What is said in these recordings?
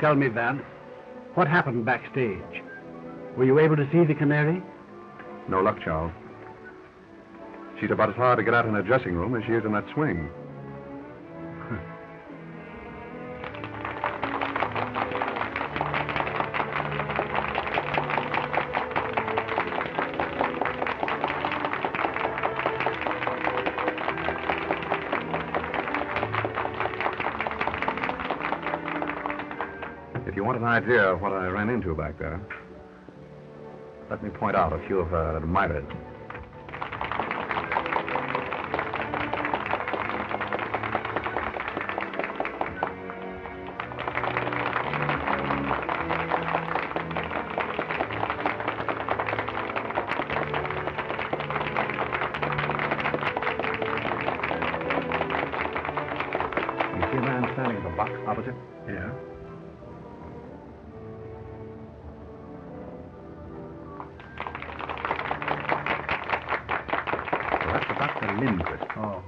Tell me, Van, what happened backstage? Were you able to see the Canary? No luck, Charles. She's about as hard to get out in her dressing room as she is in that swing. If you want an idea of what I ran into back there, let me point out a few of her admirers. You see a man standing at the box opposite? Yeah. Lindquist. Oh.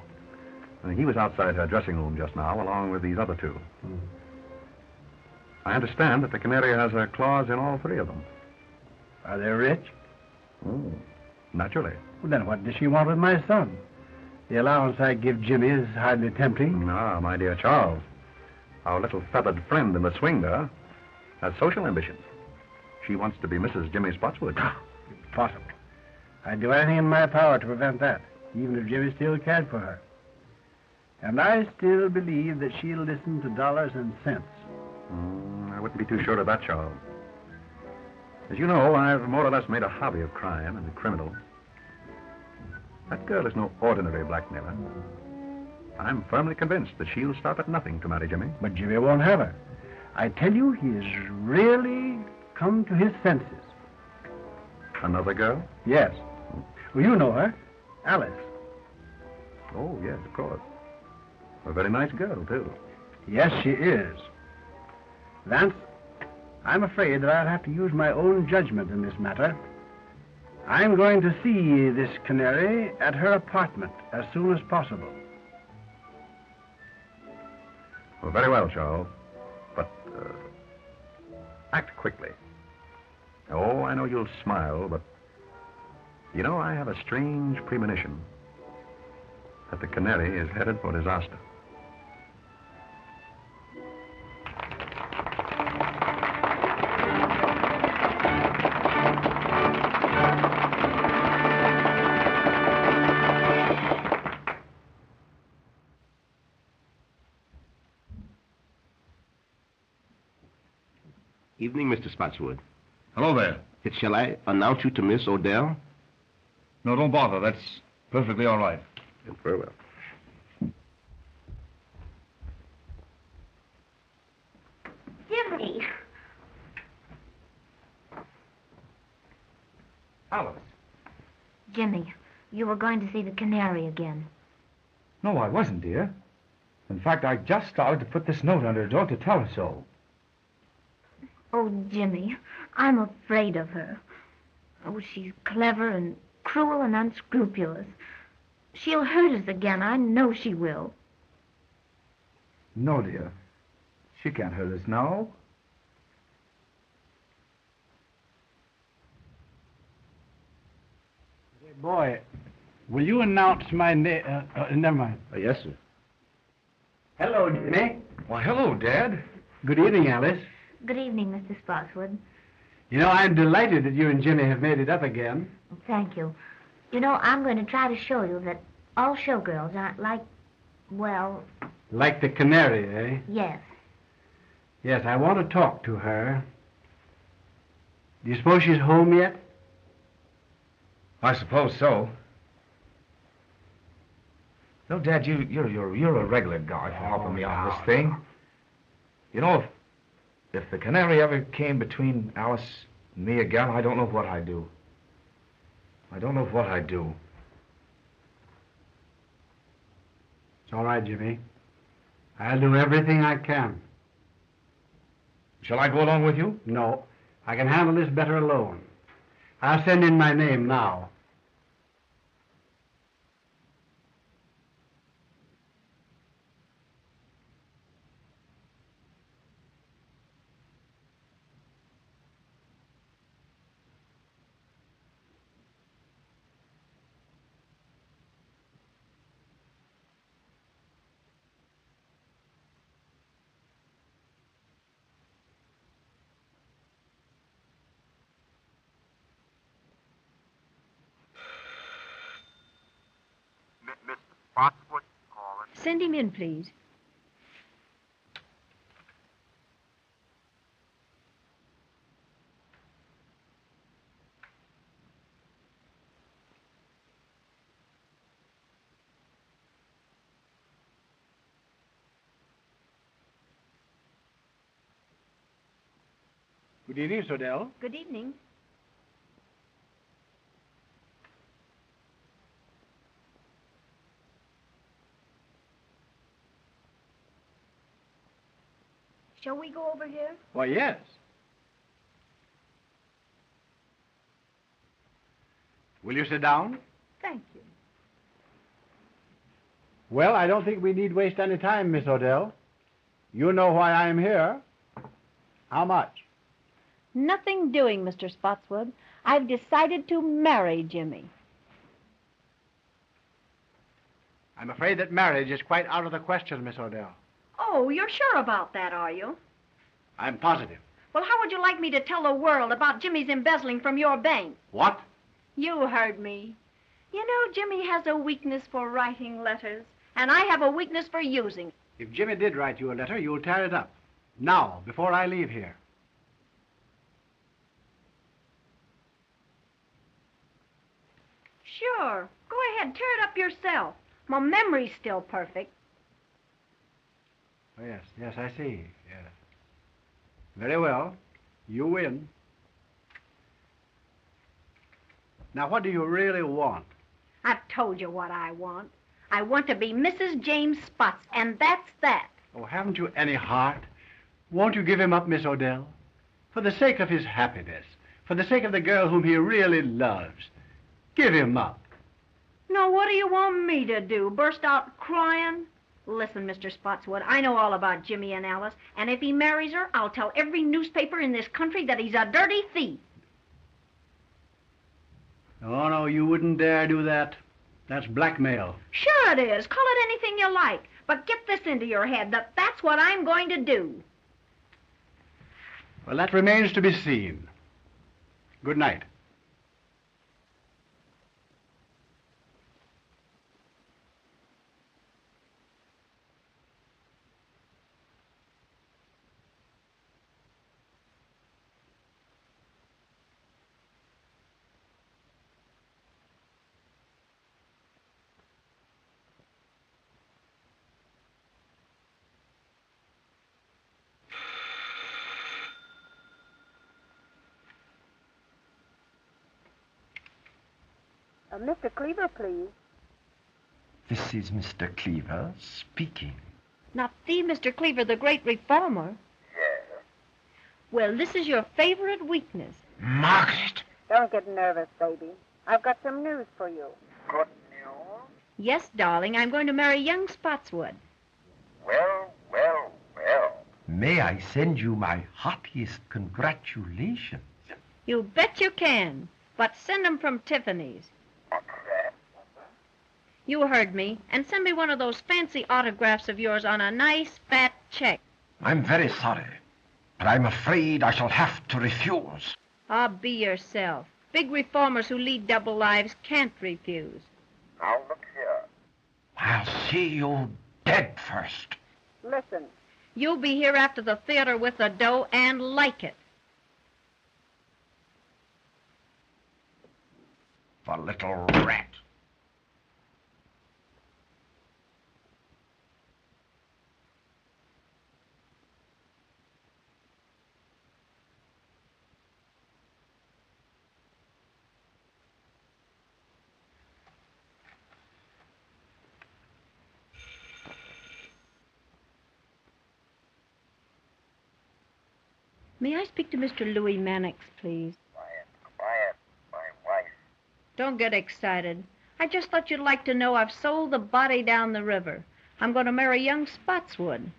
He was outside her dressing room just now, along with these other two. Hmm. I understand that the Canary has her claws in all three of them. Are they rich? Oh, naturally. Well, then what does she want with my son? The allowance I give Jimmy is hardly tempting. Ah, my dear Charles, our little feathered friend in the swing there has social ambitions. She wants to be Mrs. Jimmy Spotswood. Impossible. I'd do anything in my power to prevent that, even if Jimmy still cared for her. And I still believe that she'll listen to dollars and cents. I wouldn't be too sure of that, Charles. As you know, I've more or less made a hobby of crime and criminals. That girl is no ordinary blackmailer. I'm firmly convinced that she'll stop at nothing to marry Jimmy. But Jimmy won't have her. I tell you, he has really come to his senses. Another girl? Yes. Well, you know her. Alice. Oh, yes, of course. A very nice girl, too. Yes, she is. Vance, I'm afraid that I'll have to use my own judgment in this matter. I'm going to see this Canary at her apartment as soon as possible. Well, very well, Charles. But, act quickly. Oh, I know you'll smile, but you know, I have a strange premonition that the Canary is headed for disaster. Evening, Mr. Spotswood. Hello there. Shall I announce you to Miss Odell? No, don't bother. That's perfectly all right. Very well. Jimmy! Alice. Jimmy, you were going to see the Canary again. No, I wasn't, dear. In fact, I just started to put this note under her door to tell her so. Oh, Jimmy, I'm afraid of her. Oh, she's clever and cruel and unscrupulous. She'll hurt us again. I know she will. No, dear. She can't hurt us now. Hey, boy, will you announce my name? Never mind. Yes, sir. Hello, Jimmy. Why, hello, Dad. Good evening, Alice. Good evening, Mr. Spotswood. You know, I'm delighted that you and Jimmy have made it up again. Thank you. You know, I'm going to try to show you that all showgirls aren't like, well... Like the Canary, eh? Yes. Yes, I want to talk to her. Do you suppose she's home yet? I suppose so. No, Dad, you're a regular guy for helping me on this thing. You know, if the Canary ever came between Alice and me again, I don't know what I'd do. I don't know what I'd do. It's all right, Jimmy. I'll do everything I can. Shall I go along with you? No, I can handle this better alone. I'll send in my name now. Send him in, please. Good evening, Miss Odell. Good evening. Shall we go over here? Why, yes. Will you sit down? Thank you. Well, I don't think we need waste any time, Miss Odell. You know why I am here. How much? Nothing doing, Mr. Spotswood. I've decided to marry Jimmy. I'm afraid that marriage is quite out of the question, Miss Odell. Oh, you're sure about that, are you? I'm positive. Well, how would you like me to tell the world about Jimmy's embezzling from your bank? What? You heard me. You know, Jimmy has a weakness for writing letters, and I have a weakness for using. If Jimmy did write you a letter, you'll tear it up. Now, before I leave here. Sure. Go ahead, tear it up yourself. My memory's still perfect. Oh, yes, I see. Yes. Very well. You win. Now, what do you really want? I've told you what I want. I want to be Mrs. James Spots, and that's that. Oh, haven't you any heart? Won't you give him up, Miss Odell? For the sake of his happiness, for the sake of the girl whom he really loves, give him up. Now, what do you want me to do? Burst out crying? Listen, Mr. Spotswood, I know all about Jimmy and Alice, and if he marries her, I'll tell every newspaper in this country that he's a dirty thief. Oh, no, you wouldn't dare do that. That's blackmail. Sure it is. Call it anything you like. But get this into your head, that that's what I'm going to do. Well, that remains to be seen. Good night. Mr. Cleaver, please. This is Mr. Cleaver speaking. Not the Mr. Cleaver, the great reformer. Yes. Well, this is your favorite weakness. Margaret! Don't get nervous, baby. I've got some news for you. Good news? Yes, darling, I'm going to marry young Spotswood. Well. May I send you my heartiest congratulations? You bet you can. But send 'em from Tiffany's. What's that? You heard me. And send me one of those fancy autographs of yours on a nice fat check. I'm very sorry, but I'm afraid I shall have to refuse. Ah, be yourself. Big reformers who lead double lives can't refuse. Now look here. I'll see you dead first. Listen, You'll be here after the theater with the dough and like it. The little rat. May I speak to Mr. Louis Mannix, please? Quiet, my wife. Don't get excited. I just thought you'd like to know I've sold the body down the river. I'm going to marry young Spotswood.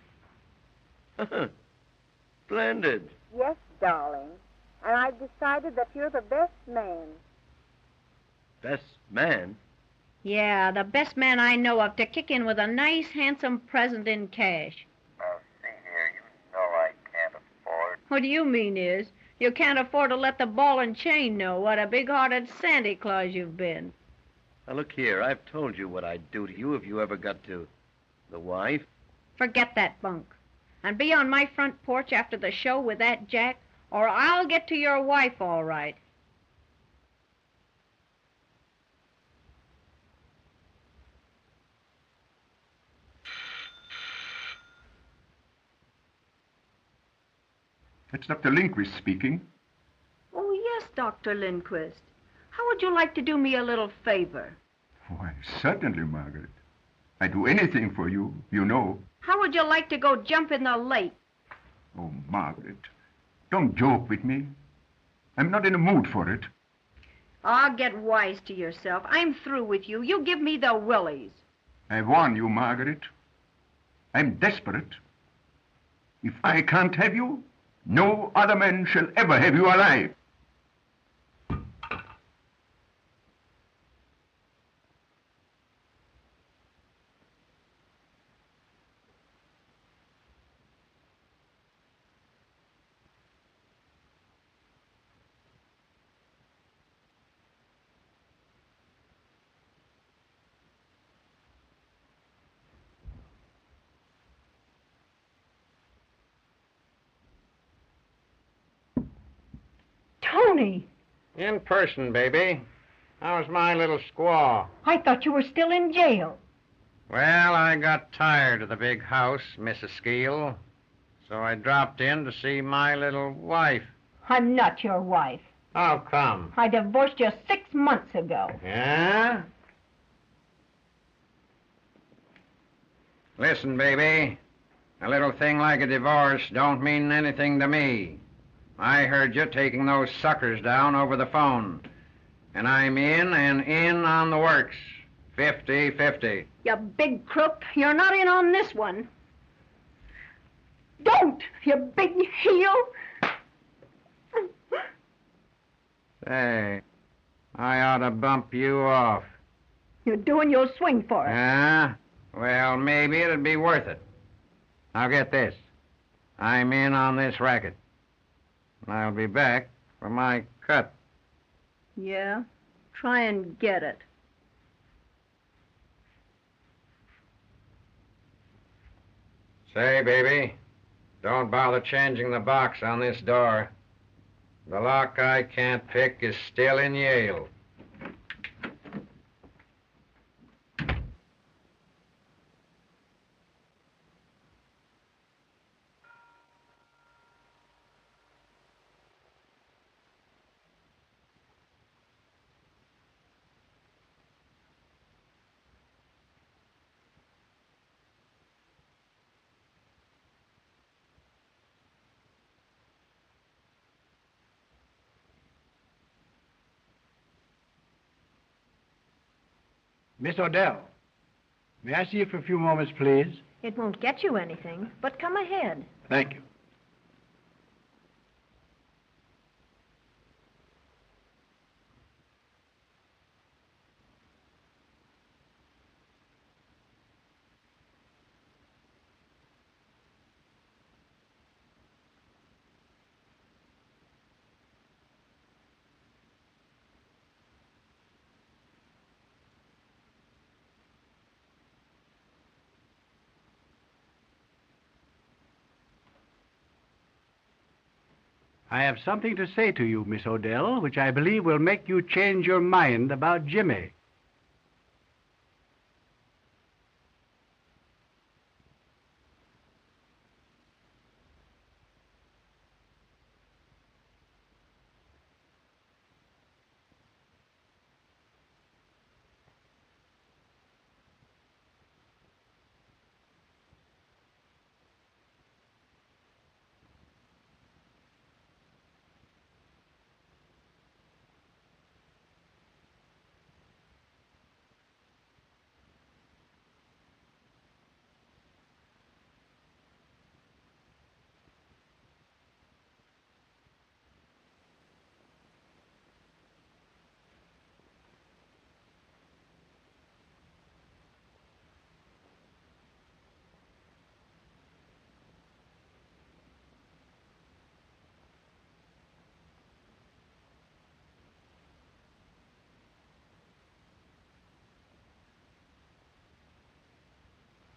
Splendid. yes, darling. And I've decided that you're the best man. Best man? Yeah, the best man I know of to kick in with a nice, handsome present in cash. Now, see here, you know I can't afford. What do you mean is, you can't afford to let the ball and chain know what a big-hearted Santa Claus you've been. Now, look here. I've told you what I'd do to you if you ever got to The wife? Forget that bunk. And be on my front porch after the show with that Jack, or I'll get to your wife all right. It's Dr. Lindquist speaking. Oh, yes, Dr. Lindquist. How would you like to do me a little favor? Why, certainly, Margaret. I'd do anything for you, you know. How would you like to go jump in the lake? Oh, Margaret, don't joke with me. I'm not in a mood for it. Ah, get wise to yourself. I'm through with you. You give me the willies. I warn you, Margaret. I'm desperate. If I can't have you, no other man shall ever have you alive. Tony, In person, baby. How's my little squaw? I thought you were still in jail. Well, I got tired of the big house, Mrs. Skeel, so I dropped in to see my little wife. I'm not your wife. How come? I divorced you 6 months ago. Yeah? Listen, baby. A little thing like a divorce don't mean anything to me. I heard you taking those suckers down over the phone. And I'm in and in on the works. 50-50. You big crook. You're not in on this one. Don't, you big heel. Say, I ought to bump you off. You're doing your swing for it. Huh? Well, maybe it'd be worth it. Now get this. I'm in on this racket. I'll be back for my cut. Yeah? Try and get it. Say, baby, don't bother changing the box on this door. The lock I can't pick is still in Yale. Miss Odell, may I see you for a few moments, please? It won't get you anything, but come ahead. Thank you. I have something to say to you, Miss Odell, which I believe will make you change your mind about Jimmy.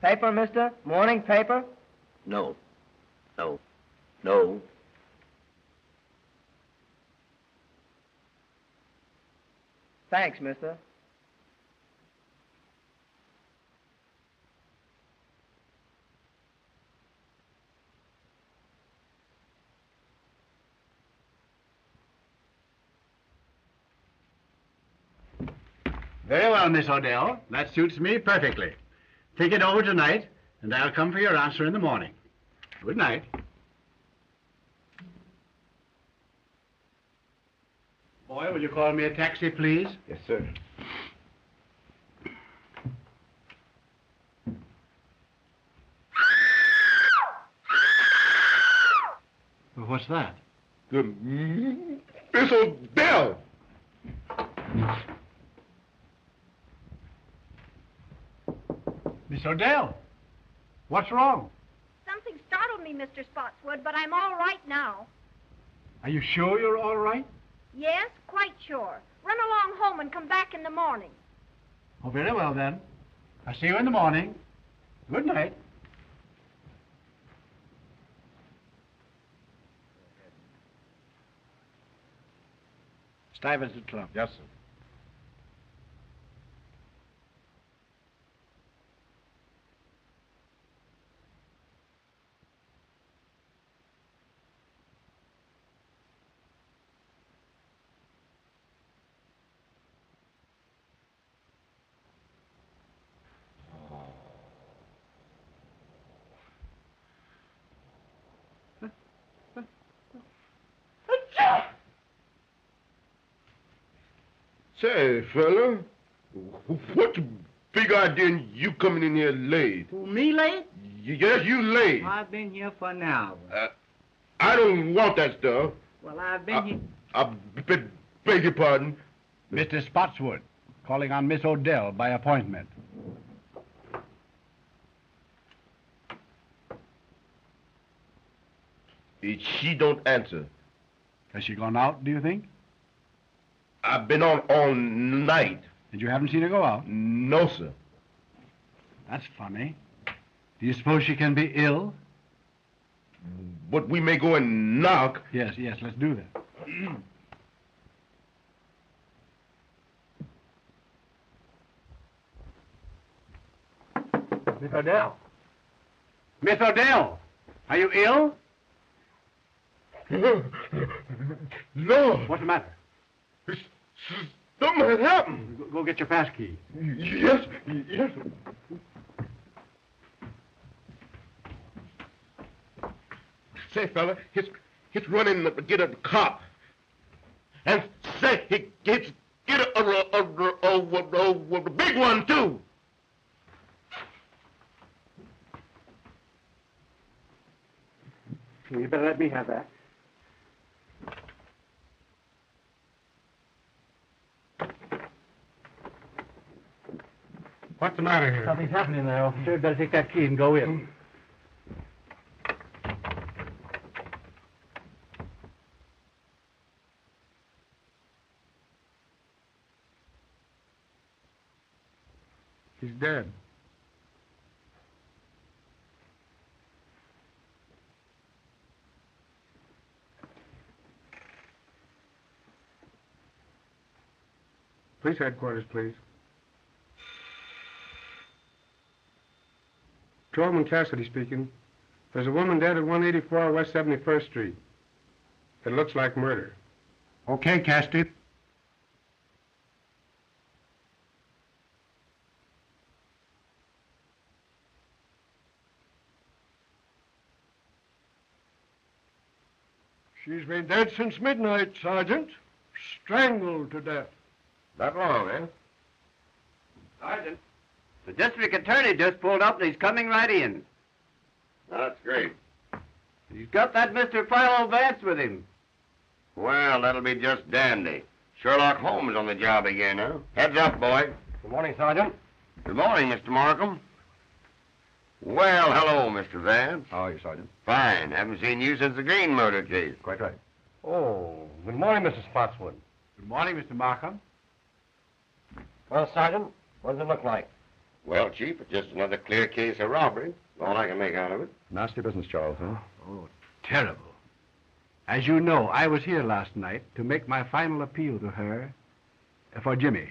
Paper, mister? Morning paper? No. No. No. Thanks, mister. Very well, Miss Odell. That suits me perfectly. Think it over tonight, and I'll come for your answer in the morning. Good night. Boy, will you call me a taxi, please? Yes, sir. Well, what's that? Miss Odell! Miss Odell, what's wrong? Something startled me, Mr. Spotswood, but I'm all right now. Are you sure you're all right? Yes, quite sure. Run along home and come back in the morning. Oh, very well, then. I'll see you in the morning. Good night. Stuyvesant Club. Yes, sir. Say, fella, what's the big idea in you coming in here late? Who, me late? Yes, you late. I've been here for an hour. I don't want that stuff. Well, I've been here... I beg your pardon. Mr. Spotswood, calling on Miss Odell by appointment. She don't answer. Has she gone out, do you think? I've been on all night. And you haven't seen her go out? No, sir. That's funny. Do you suppose she can be ill? But we may go and knock. Yes, let's do that. Miss Odell. Miss Odell, are you ill? No. What's the matter? Something has happened. Go get your pass key. Yes. Say, fella, he's running to get a cop. And say, he gets get a big one, too. You better let me have that. What's the matter here? Something's happening there, officer. You'd better take that key and go in. He's dead. Police headquarters, please. Patrolman Cassidy speaking. There's a woman dead at 184 West 71st Street. It looks like murder. Okay, Cassidy. She's been dead since midnight, Sergeant. Strangled to death. That long, eh? Sergeant, the district attorney just pulled up and he's coming right in. That's great. He's got that Mr. Philo Vance with him. Well, that'll be just dandy. Sherlock Holmes on the job again, huh? Heads up, boy. Good morning, Sergeant. Good morning, Mr. Markham. Well, hello, Mr. Vance. How are you, Sergeant? Fine. Haven't seen you since the Green murder case. Quite right. Oh, good morning, Mr. Spotswood. Good morning, Mr. Markham. Well, Sergeant, what does it look like? Well, Chief, it's just another clear case of robbery. All I can make out of it. Nasty business, Charles, huh? Oh, terrible. As you know, I was here last night to make my final appeal to her for Jimmy.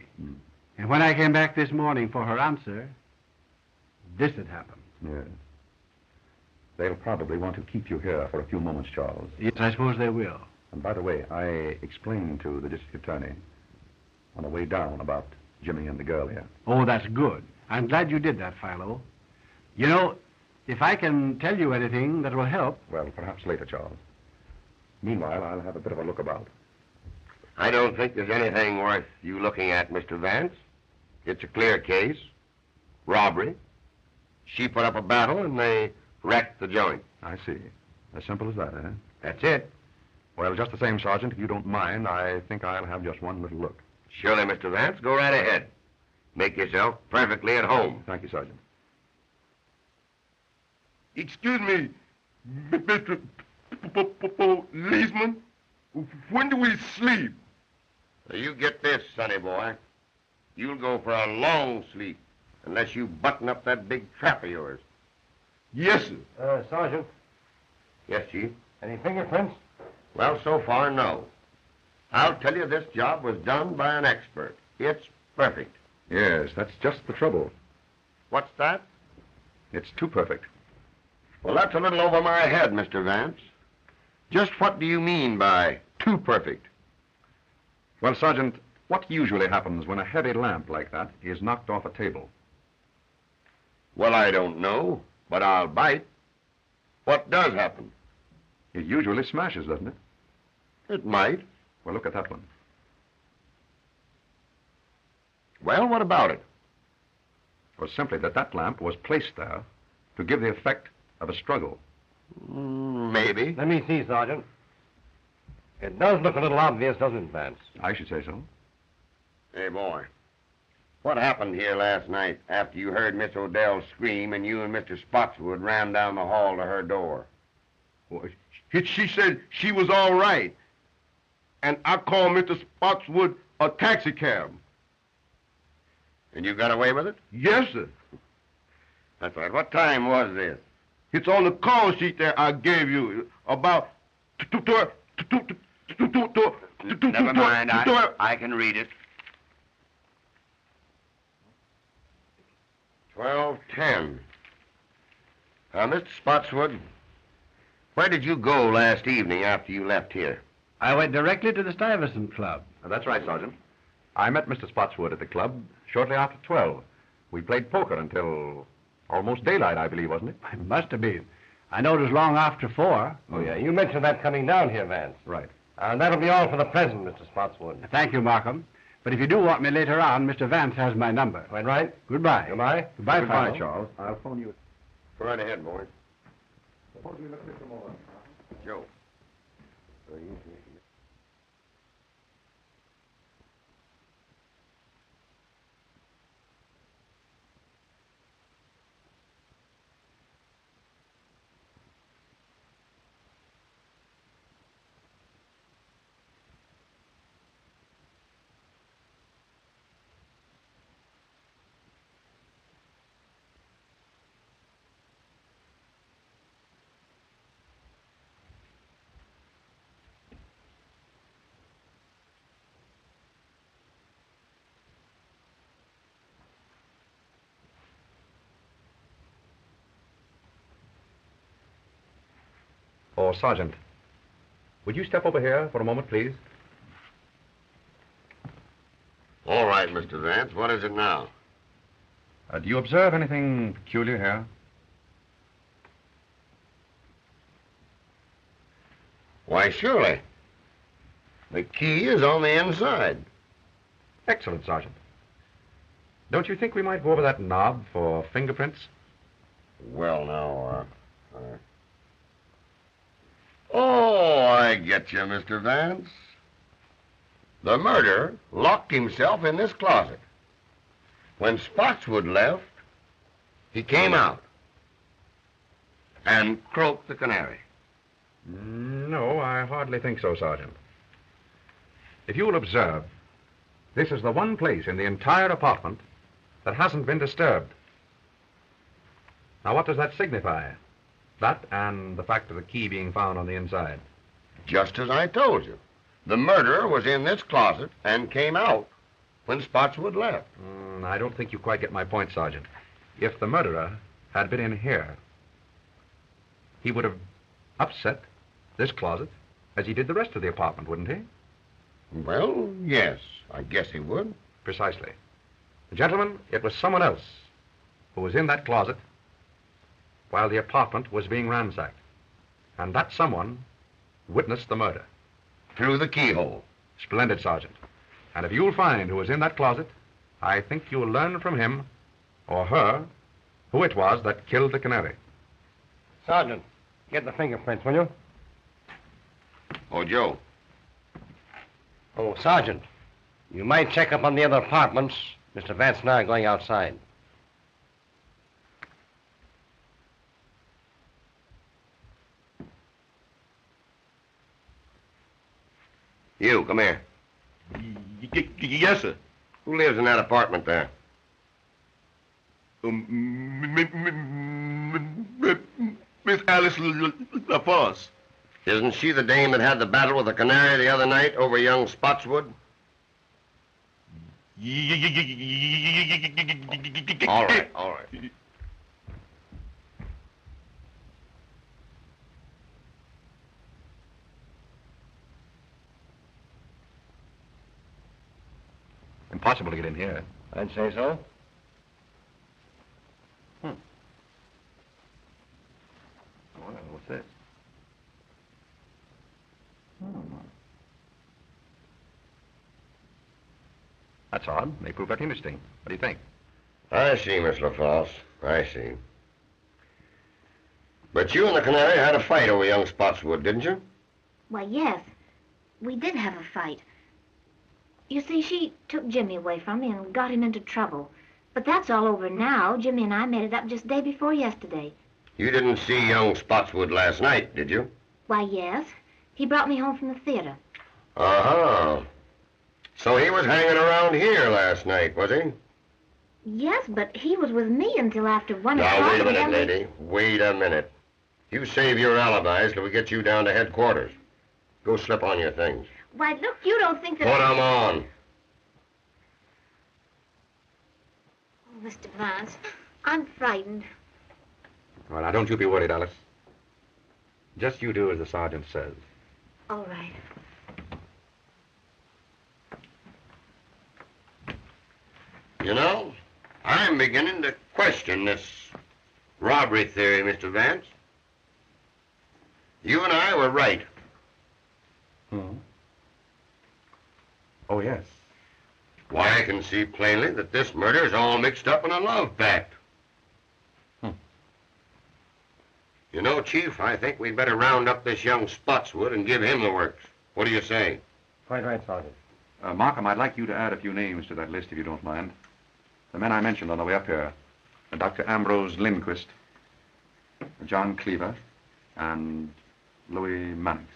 And when I came back this morning for her answer, this had happened. Yes. They'll probably want to keep you here for a few moments, Charles. Yes, I suppose they will. And by the way, I explained to the district attorney on the way down about Jimmy and the girl here. Oh, that's good. I'm glad you did that, Philo. You know, if I can tell you anything that will help... Well, perhaps later, Charles. Meanwhile, I'll have a bit of a look about. I don't think there's anything worth you looking at, Mr. Vance. It's a clear case. Robbery. She put up a battle and they wrecked the joint. I see. As simple as that, eh? That's it. Well, just the same, Sergeant, if you don't mind, I think I'll have just one little look. Surely, Mr. Vance. Go right ahead. Make yourself perfectly at home. Thank you, Sergeant. Excuse me, Mr. Policeman. When do we sleep? You get this, sonny boy. You'll go for a long sleep unless you button up that big trap of yours. Yes, sir. Sergeant, Yes, Chief. any fingerprints? Well, so far, no. I'll tell you this job was done by an expert. It's perfect. Yes, that's just the trouble. What's that? It's too perfect. Well, that's a little over my head, Mr. Vance. Just what do you mean by too perfect? Well, Sergeant, what usually happens when a heavy lamp like that is knocked off a table? Well, I don't know, but I'll bite. What does happen? It usually smashes, doesn't it? It might. Well, look at that one. Well, what about it? It was simply that that lamp was placed there to give the effect of a struggle. Maybe. Let me see, Sergeant. It does look a little obvious, doesn't it, Vance? I should say so. Hey, boy. What happened here last night after you heard Miss Odell scream and you and Mr. Spotswood ran down the hall to her door? Well, she said she was all right. And I called Mr. Spotswood a taxicab. And you got away with it? Yes, sir. That's right. What time was this? It's on the call sheet there I gave you. About... Never mind. I can read it. 12:10. Mr. Spotswood, where did you go last evening after you left here? I went directly to the Stuyvesant Club. That's right, Sergeant. I met Mr. Spotswood at the club shortly after 12. We played poker until almost daylight, I believe, wasn't it? It must have been. I know it was long after 4. Oh, yeah. You mentioned that coming down here, Vance. Right. And that'll be all for the present, Mr. Spotswood. Thank you, Markham. But if you do want me later on, Mr. Vance has my number. Quite right. Goodbye. Goodbye. Goodbye, Goodbye, Philo. Charles. I'll phone you. Go right ahead, boy. Suppose we look at this more. Joe. Oh, Sergeant, would you step over here for a moment, please? All right, Mr. Vance. What is it now? Do you observe anything peculiar here? Why, surely. The key is on the inside. Excellent, Sergeant. Don't you think we might go over that knob for fingerprints? Well, now, Oh, I get you, Mr. Vance. The murderer locked himself in this closet. When Spotswood left, he came out and croaked the canary. No, I hardly think so, Sergeant. If you'll observe, this is the one place in the entire apartment that hasn't been disturbed. Now, what does that signify? That and the fact of the key being found on the inside. Just as I told you. The murderer was in this closet and came out when Spotswood left. I don't think you quite get my point, Sergeant. If the murderer had been in here, he would have upset this closet as he did the rest of the apartment, wouldn't he? Well, yes, I guess he would. Precisely. Gentlemen, it was someone else who was in that closet while the apartment was being ransacked. And that someone witnessed the murder. Through the keyhole. Splendid, Sergeant. And if you'll find who was in that closet, I think you'll learn from him or her who it was that killed the canary. Sergeant, get the fingerprints, will you? Oh, Joe. Oh, Sergeant, you might check up on the other apartments. Mr. Vance and I are going outside. You, come here. Yes, sir. Who lives in that apartment there? Miss Alice LaForce. Isn't she the dame that had the battle with the canary the other night over young Spotswood? All right, all right. Impossible to get in here. I'd say so. Well, what's this? That's odd. May prove that interesting. What do you think? I see, Miss LaForce. I see. But you and the canary had a fight over young Spotswood, didn't you? Why, yes. We did have a fight. You see, she took Jimmy away from me and got him into trouble. But that's all over now. Jimmy and I made it up just day before yesterday. You didn't see young Spotswood last night, did you? Why, yes. He brought me home from the theater. Uh-huh. So he was hanging around here last night, was he? Yes, but he was with me until after 1 o'clock. Now, wait a minute, lady. Wait a minute. You save your alibis till we get you down to headquarters. Go slip on your things. Why, look, you don't think that... Put 'em on. Oh, Mr. Vance, I'm frightened. Well, now, don't you be worried, Alice. Just you do as the sergeant says. All right. You know, I'm beginning to question this robbery theory, Mr. Vance. You and I were right. Oh, yes. Why, I can see plainly that this murder is all mixed up in a love pact. You know, Chief, I think we'd better round up this young Spotswood and give him the works. What do you say? Quite right, Sergeant. Markham, I'd like you to add a few names to that list, if you don't mind. The men I mentioned on the way up here. Dr. Ambrose Lindquist, John Cleaver, and Louis Mannix.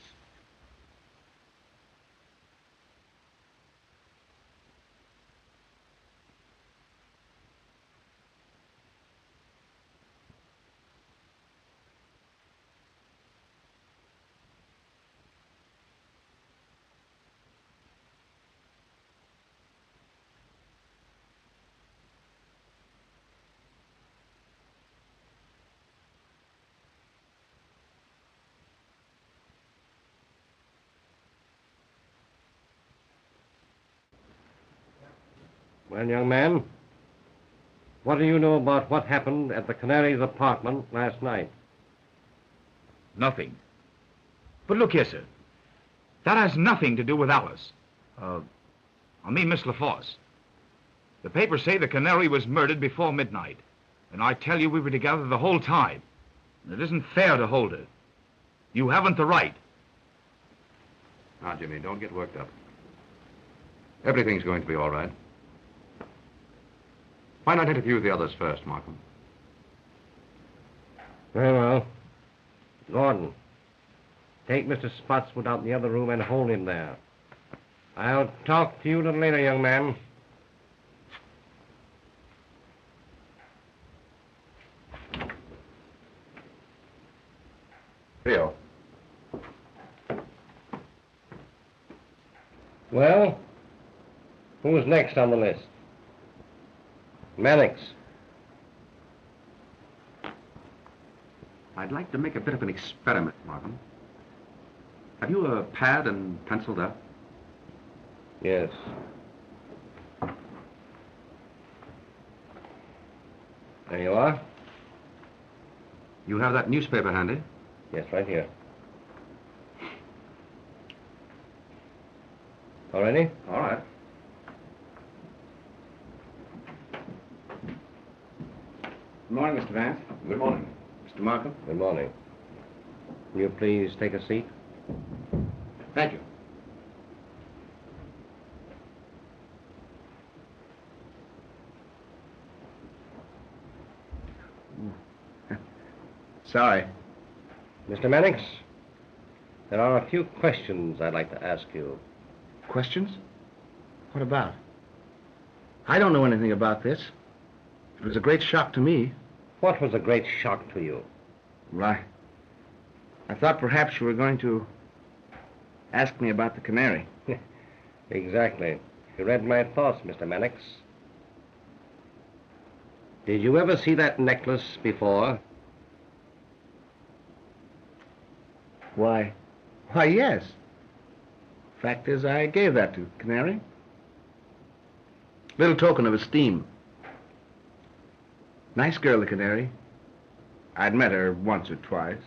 Well, young man, what do you know about what happened at the Canary's apartment last night? Nothing. But look here, sir. That has nothing to do with Alice. I mean Miss LaForce. The papers say the Canary was murdered before midnight. And I tell you, we were together the whole time. And it isn't fair to hold her. You haven't the right. Now, Jimmy, don't get worked up. Everything's going to be all right. Why not interview the others first, Markham? Very well. Gordon, take Mr. Spotswood out in the other room and hold him there. I'll talk to you a little later, young man. Theo. Well, who's next on the list? Mannix. I'd like to make a bit of an experiment, Markham. Have you a pad and penciled up? Yes. There you are. You have that newspaper handy? Yes, right here. All ready? All right. Good morning, Mr. Vance. Good morning. Mr. Markham. Good morning. Will you please take a seat? Thank you. Sorry. Mr. Mannix, there are a few questions I'd like to ask you. Questions? What about? I don't know anything about this. It was a great shock to me. What was a great shock to you? Well, I thought perhaps you were going to ask me about the Canary. Exactly. You read my thoughts, Mr. Mannix. Did you ever see that necklace before? Why, yes. Fact is, I gave that to Canary. Little token of esteem. Nice girl, the Canary. I'd met her once or twice.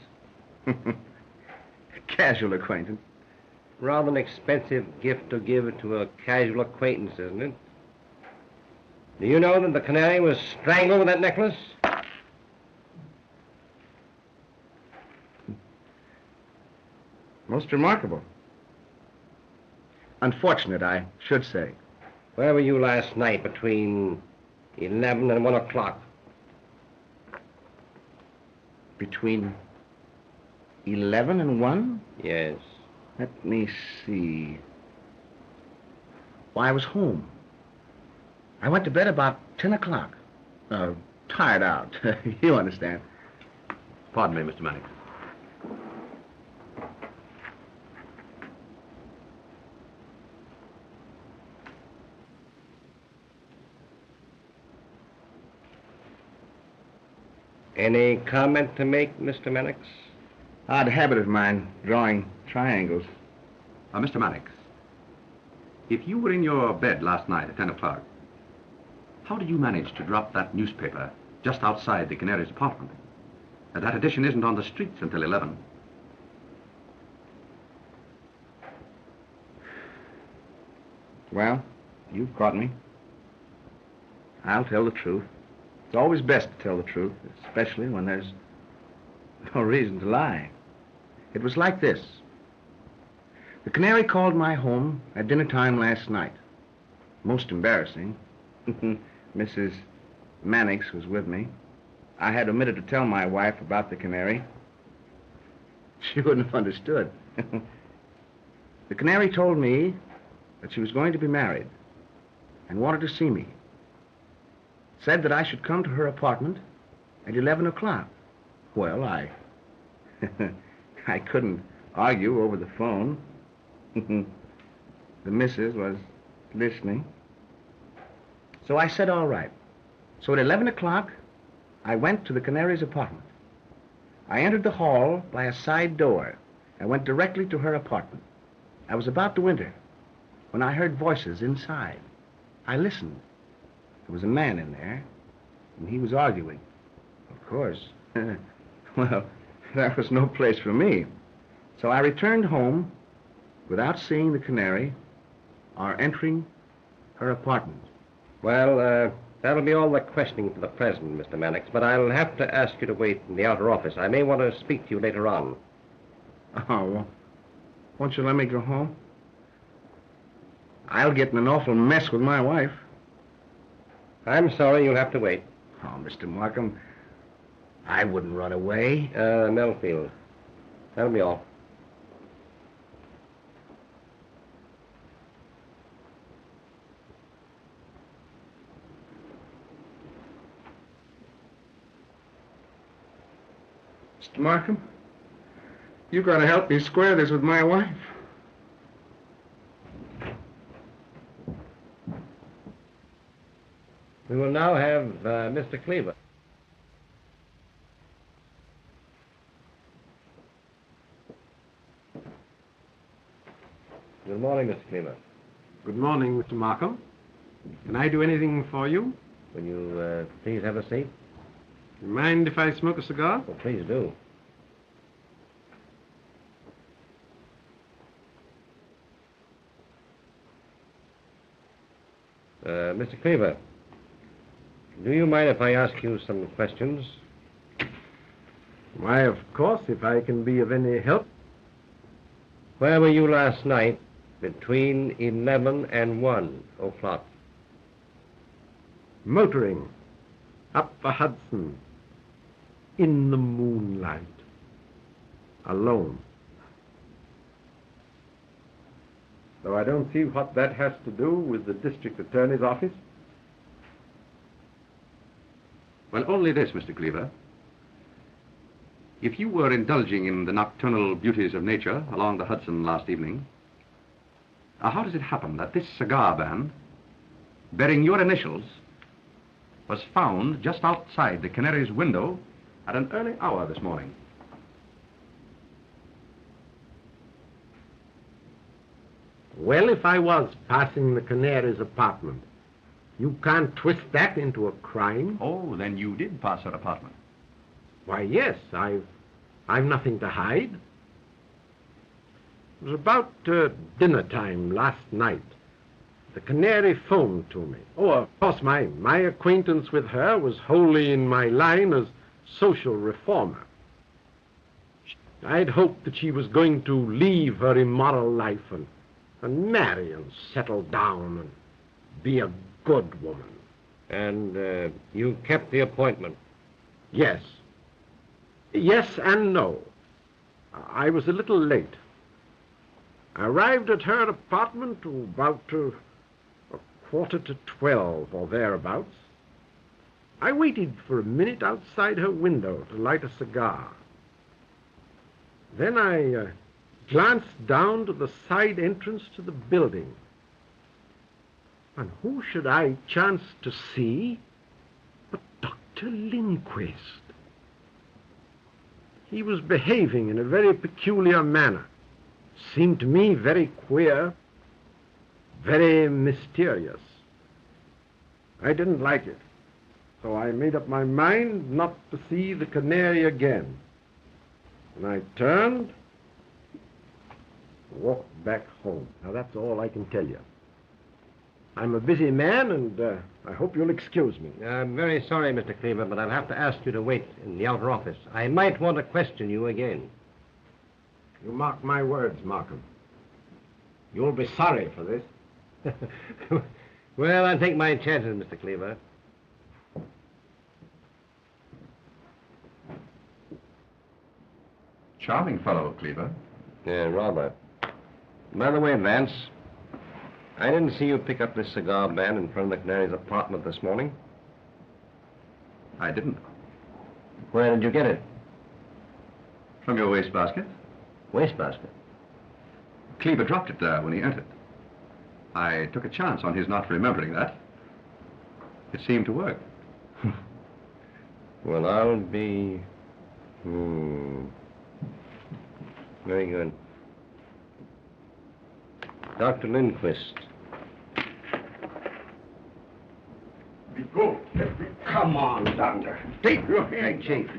Casual acquaintance. Rather an expensive gift to give to a casual acquaintance, isn't it? Do you know that the Canary was strangled with that necklace? Most remarkable. Unfortunate, I should say. Where were you last night between 11 and 1 o'clock? Between 11 and 1? Yes. Let me see. Why, I was home. I went to bed about 10 o'clock. Tired out. You understand. Pardon me, Mr. Mannix. Any comment to make, Mr. Mannix? Odd habit of mine, drawing triangles. Mr. Mannix, if you were in your bed last night at 10 o'clock, how did you manage to drop that newspaper just outside the Canary's apartment? That edition isn't on the streets until 11. Well, you've caught me. I'll tell the truth. It's always best to tell the truth, especially when there's no reason to lie. It was like this. The Canary called my home at dinner time last night. Most embarrassing. Mrs. Mannix was with me. I had omitted to tell my wife about the Canary. She wouldn't have understood. The Canary told me that she was going to be married and wanted to see me. Said that I should come to her apartment at 11 o'clock. Well, I couldn't argue over the phone. The missus was listening. So I said, all right. So at 11 o'clock, I went to the Canary's apartment. I entered the hall by a side door and went directly to her apartment. I was about to enter when I heard voices inside. I listened. There was a man in there, and he was arguing. Of course. Well, that was no place for me. So I returned home without seeing the Canary or entering her apartment. Well, that'll be all the questioning for the present, Mr. Mannix, but I'll have to ask you to wait in the outer office. I may want to speak to you later on. Oh, well, won't you let me go home? I'll get in an awful mess with my wife. I'm sorry, you'll have to wait. Oh, Mr. Markham, I wouldn't run away. Mellfield. That'll be all. Mr. Markham, You gotta help me square this with my wife. We will now have Mr. Cleaver. Good morning, Mr. Cleaver. Good morning, Mr. Markham. Can I do anything for you? Will you please have a seat? You mind if I smoke a cigar? Oh, please do. Mr. Cleaver, do you mind if I ask you some questions? Why, of course, if I can be of any help. Where were you last night between 11 and 1 o'clock? Motoring up the Hudson in the moonlight, alone. Though I don't see what that has to do with the district attorney's office. Well, only this, Mr. Cleaver. If you were indulging in the nocturnal beauties of nature along the Hudson last evening, how does it happen that this cigar band, bearing your initials, was found just outside the Canary's window at an early hour this morning? Well, if I was passing the Canary's apartment, you can't twist that into a crime. Oh, then you did pass her apartment. Why, yes, I've nothing to hide. It was about dinner time last night. The Canary phoned to me. Oh, of course, my acquaintance with her was wholly in my line as social reformer. I'd hoped that she was going to leave her immoral life and marry and settle down and be a good woman. And you kept the appointment? Yes. Yes and no. I was a little late. I arrived at her apartment about 11:45 or thereabouts. I waited for a minute outside her window to light a cigar. Then I glanced down to the side entrance to the building. And who should I chance to see but Dr. Lindquist? He was behaving in a very peculiar manner. Seemed to me very queer, very mysterious. I didn't like it, so I made up my mind not to see the Canary again. And I turned, walked back home. Now, that's all I can tell you. I'm a busy man, and I hope you'll excuse me. I'm very sorry, Mr. Cleaver, but I'll have to ask you to wait in the outer office. I might want to question you again. You mark my words, Markham. You'll be sorry for this. Well, I'll take my chances, Mr. Cleaver. Charming fellow, Cleaver. Yeah, rather. By the way, Vance, I didn't see you pick up this cigar band in front of the Canary's apartment this morning. I didn't. Where did you get it? From your wastebasket. Wastebasket? Cleaver dropped it there when he entered. I took a chance on his not remembering that. It seemed to work. Well, I'll be... Very good. Dr. Lindquist. Go. Come on, Doctor. Take your hand, Chief.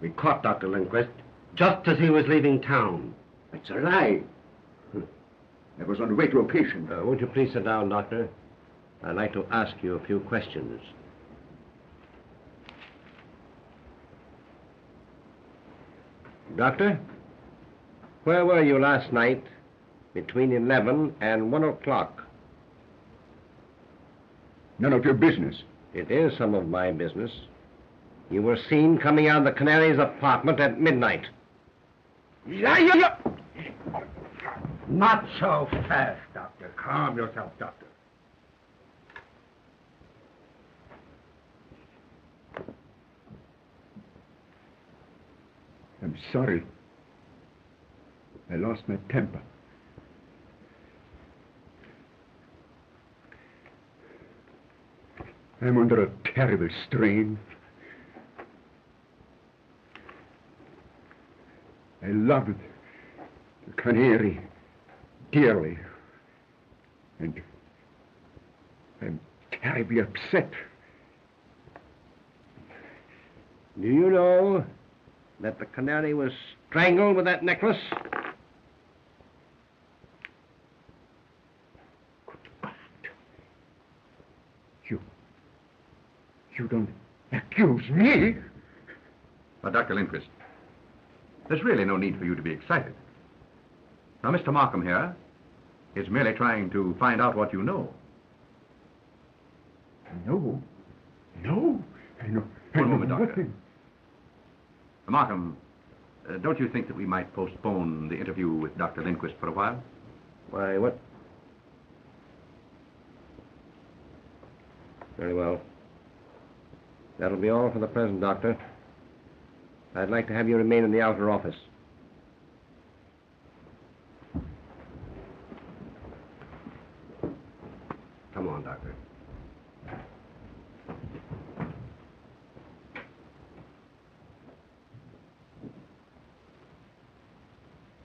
We caught Dr. Lindquist just as he was leaving town. It's a lie. I was on the way to a patient. Won't you please sit down, Doctor? I'd like to ask you a few questions. Doctor, where were you last night between 11 and 1 o'clock? None of your business. It is some of my business. You were seen coming out of the Canary's apartment at midnight. Not so fast, Doctor. Calm yourself, Doctor. I'm sorry. I lost my temper. I'm under a terrible strain. I loved the Canary dearly. And I'm terribly upset. Do you know that the Canary was strangled with that necklace? You don't accuse me? Now, Dr. Lindquist, there's really no need for you to be excited. Now, Mr. Markham here is merely trying to find out what you know. No. No. I know. One moment, Doctor. Nothing. Markham, don't you think that we might postpone the interview with Dr. Lindquist for a while? Why, what? Very well. That'll be all for the present, Doctor. I'd like to have you remain in the outer office. Come on, Doctor.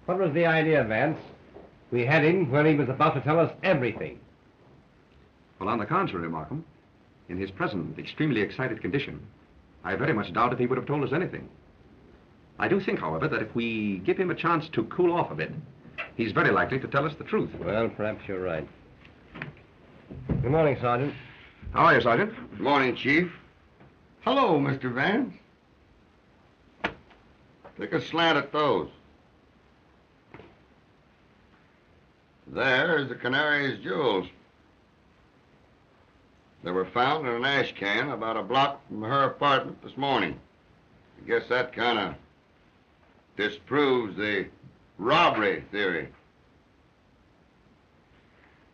What was the idea, Vance? We had him when he was about to tell us everything. Well, on the contrary, Markham, in his present extremely excited condition, I very much doubt if he would have told us anything. I do think, however, that if we give him a chance to cool off a bit, he's very likely to tell us the truth. Well, perhaps you're right. Good morning, Sergeant. How are you, Sergeant? Good morning, Chief. Hello, Mr. Vance. Take a slant at those. There's the Canary's jewels. They were found in an ash can about a block from her apartment this morning. I guess that kind of disproves the robbery theory.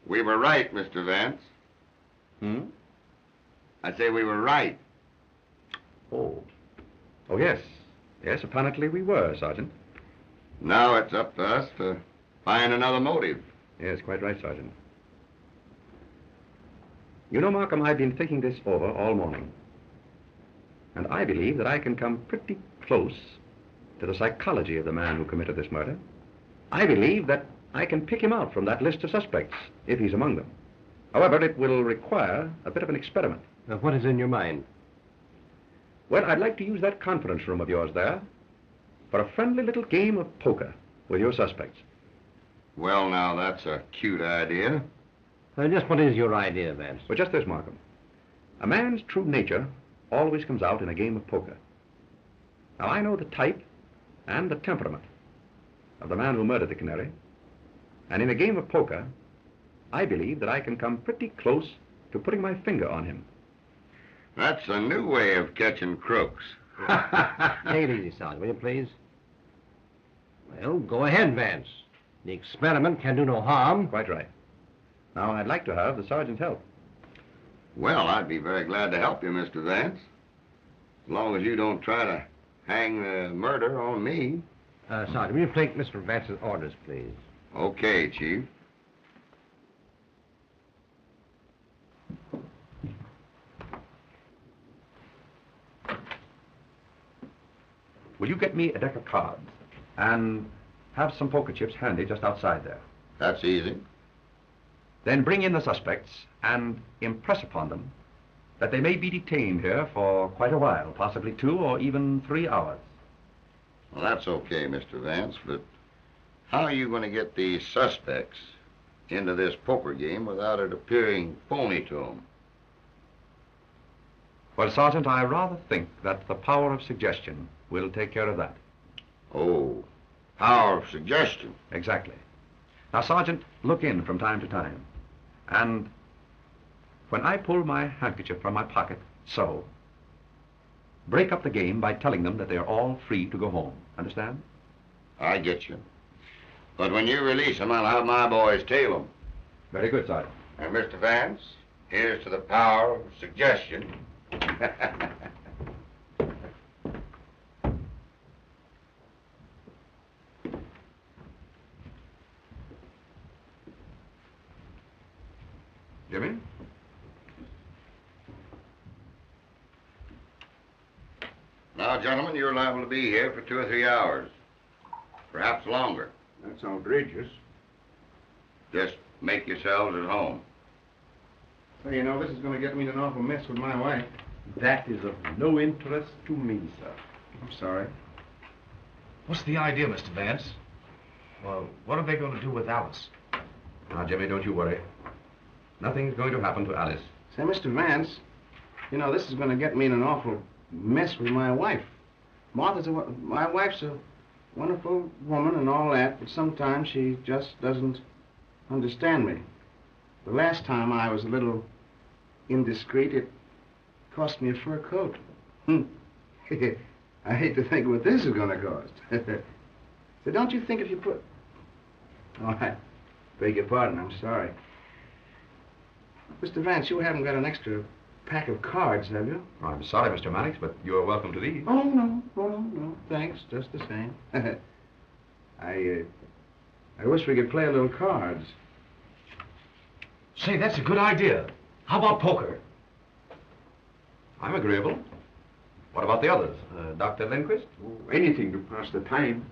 We were right, Mr. Vance. I say we were right. Oh, yes. Yes, apparently we were, Sergeant. Now it's up to us to find another motive. Yes, quite right, Sergeant. You know, Markham, I've been thinking this over all morning. And I believe that I can come pretty close to the psychology of the man who committed this murder. I believe that I can pick him out from that list of suspects, if he's among them. However, it will require a bit of an experiment. Now, what is in your mind? Well, I'd like to use that conference room of yours there for a friendly little game of poker with your suspects. Well, now, that's a cute idea. Just what is your idea, Vance? Well, just this, Markham. A man's true nature always comes out in a game of poker. Now, I know the type and the temperament of the man who murdered the Canary. And in a game of poker, I believe that I can come pretty close to putting my finger on him. That's a new way of catching crooks. Take it easy, Sergeant, will you please? Well, go ahead, Vance. The experiment can do no harm. Quite right. Now, I'd like to have the sergeant's help. Well, I'd be very glad to help you, Mr. Vance. As long as you don't try to hang the murder on me. Sergeant, will you take Mr. Vance's orders, please? Okay, Chief. Will you get me a deck of cards and have some poker chips handy just outside there? That's easy. Then bring in the suspects and impress upon them that they may be detained here for quite a while, possibly 2 or even 3 hours. Well, that's okay, Mr. Vance, but how are you going to get these suspects into this poker game without it appearing phony to them? Well, Sergeant, I rather think that the power of suggestion will take care of that. Oh, power of suggestion. Exactly. Now, Sergeant, look in from time to time. And when I pull my handkerchief from my pocket, so, break up the game by telling them that they're all free to go home. Understand? I get you. But when you release them, I'll have my boys tail them. Very good, Sergeant. And Mr. Vance, here's to the power of suggestion. gentlemen, you're liable to be here for 2 or 3 hours. Perhaps longer. That's outrageous. Just make yourselves at home. Well, you know, this is going to get me in an awful mess with my wife. That is of no interest to me, sir. I'm sorry. What's the idea, Mr. Vance? Well, what are they going to do with Alice? Now, Jimmy, don't you worry. Nothing's going to happen to Alice. Say, Mr. Vance, you know, this is going to get me in an awful mess with my wife. My wife's a wonderful woman and all that, but sometimes she just doesn't understand me. The last time I was a little indiscreet, it cost me a fur coat. I hate to think what this is going to cost. So don't you think if you put... Oh, I beg your pardon, I'm sorry. Mr. Vance, you haven't got an extra pack of cards, have you? Oh, I'm sorry, Mr. Mannix, but you're welcome to these. Oh, no, thanks, just the same. I wish we could play a little cards. Say, that's a good idea. How about poker? I'm agreeable. What about the others? Dr. Lindquist? Oh, anything to pass the time.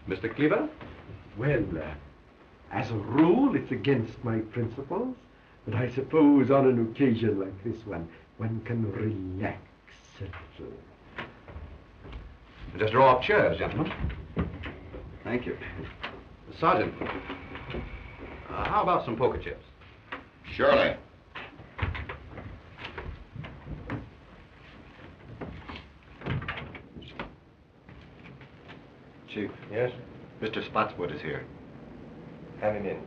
Mr. Cleaver? Well, as a rule, it's against my principles, but I suppose on an occasion like this one can relax a little. Just draw up chairs, gentlemen. Thank you. Sergeant, how about some poker chips? Surely. Chief. Yes? Mr. Spotswood is here. Have him in.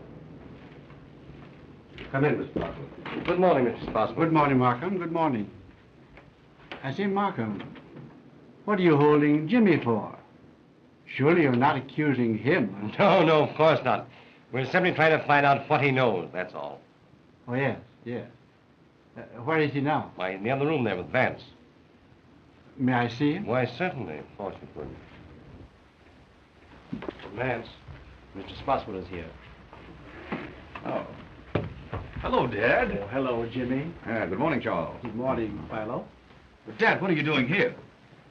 Come in, Mr. Markham. Good morning, Mr. Spotswood. Good morning, Markham. Good morning. I say, Markham, what are you holding Jimmy for? Surely you're not accusing him. No, of course not. We're simply trying to find out what he knows, that's all. Oh, yes. Where is he now? Why, in the other room there with Vance. May I see him? Why, certainly. Of course you could. Vance, Mr. Spotswood is here. Oh. Hello, Dad. Oh, hello, Jimmy. Good morning, Charles. Good morning, Philo. But, Dad, what are you doing here?